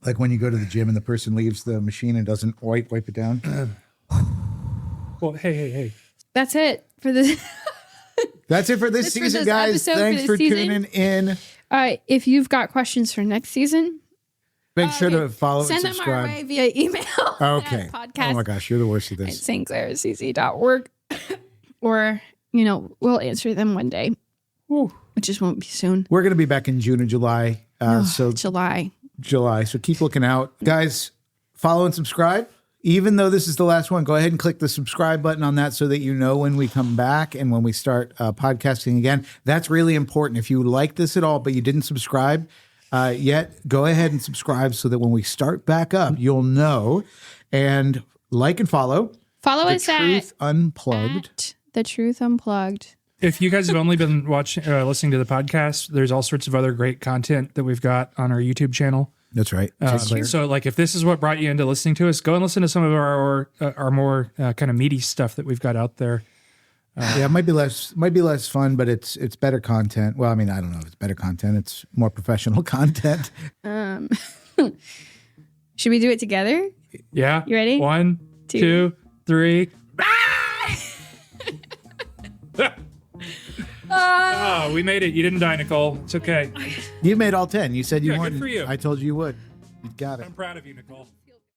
Speaker 2: like when you go to the gym and the person leaves the machine and doesn't wipe it down.
Speaker 3: Well, hey.
Speaker 1: That's it for this.
Speaker 2: That's it for this
Speaker 1: That's for
Speaker 2: season,
Speaker 1: this
Speaker 2: guys.
Speaker 1: episode, for
Speaker 2: Thanks
Speaker 1: this
Speaker 2: for
Speaker 1: season.
Speaker 2: tuning in.
Speaker 1: If you've got questions for next season,
Speaker 2: Make sure to follow
Speaker 1: send
Speaker 2: and
Speaker 1: them our
Speaker 2: subscribe.
Speaker 1: way via email.
Speaker 2: Okay.
Speaker 1: At podcast
Speaker 2: Oh my gosh, you're the worst at
Speaker 1: at
Speaker 2: this.
Speaker 1: stclaircc.org. Or, we'll answer them one day, which just won't be soon.
Speaker 2: We're going to be back in June and July. So
Speaker 1: July.
Speaker 2: So keep looking out. Guys, follow and subscribe. Even though this is the last one, go ahead and click the subscribe button on that so that you know when we come back and when we start podcasting again. That's really important. If you like this at all, but you didn't subscribe yet, go ahead and subscribe so that when we start back up, you'll know. And like and follow.
Speaker 1: Follow
Speaker 2: The
Speaker 1: us
Speaker 2: Truth Unplugged.
Speaker 1: at The Truth Unplugged.
Speaker 3: If you guys have only been listening to the podcast, there's all sorts of other great content that we've got on our YouTube channel.
Speaker 2: That's right.
Speaker 3: So, if this is what brought you into listening to us, go and listen to some of our more kind of meaty stuff that we've got out there.
Speaker 2: Yeah, it might be less fun, but it's better content. Well, I mean, I don't know if it's better content. It's more professional content.
Speaker 1: Should we do it together?
Speaker 3: Yeah.
Speaker 1: You ready?
Speaker 3: 1, 2, 3. Oh, we made it. You didn't die, Nicole. It's okay.
Speaker 2: You made all 10. You said you
Speaker 3: Yeah, good
Speaker 2: wouldn't.
Speaker 3: for you.
Speaker 2: I told you would. You got it.
Speaker 3: I'm proud of you, Nicole.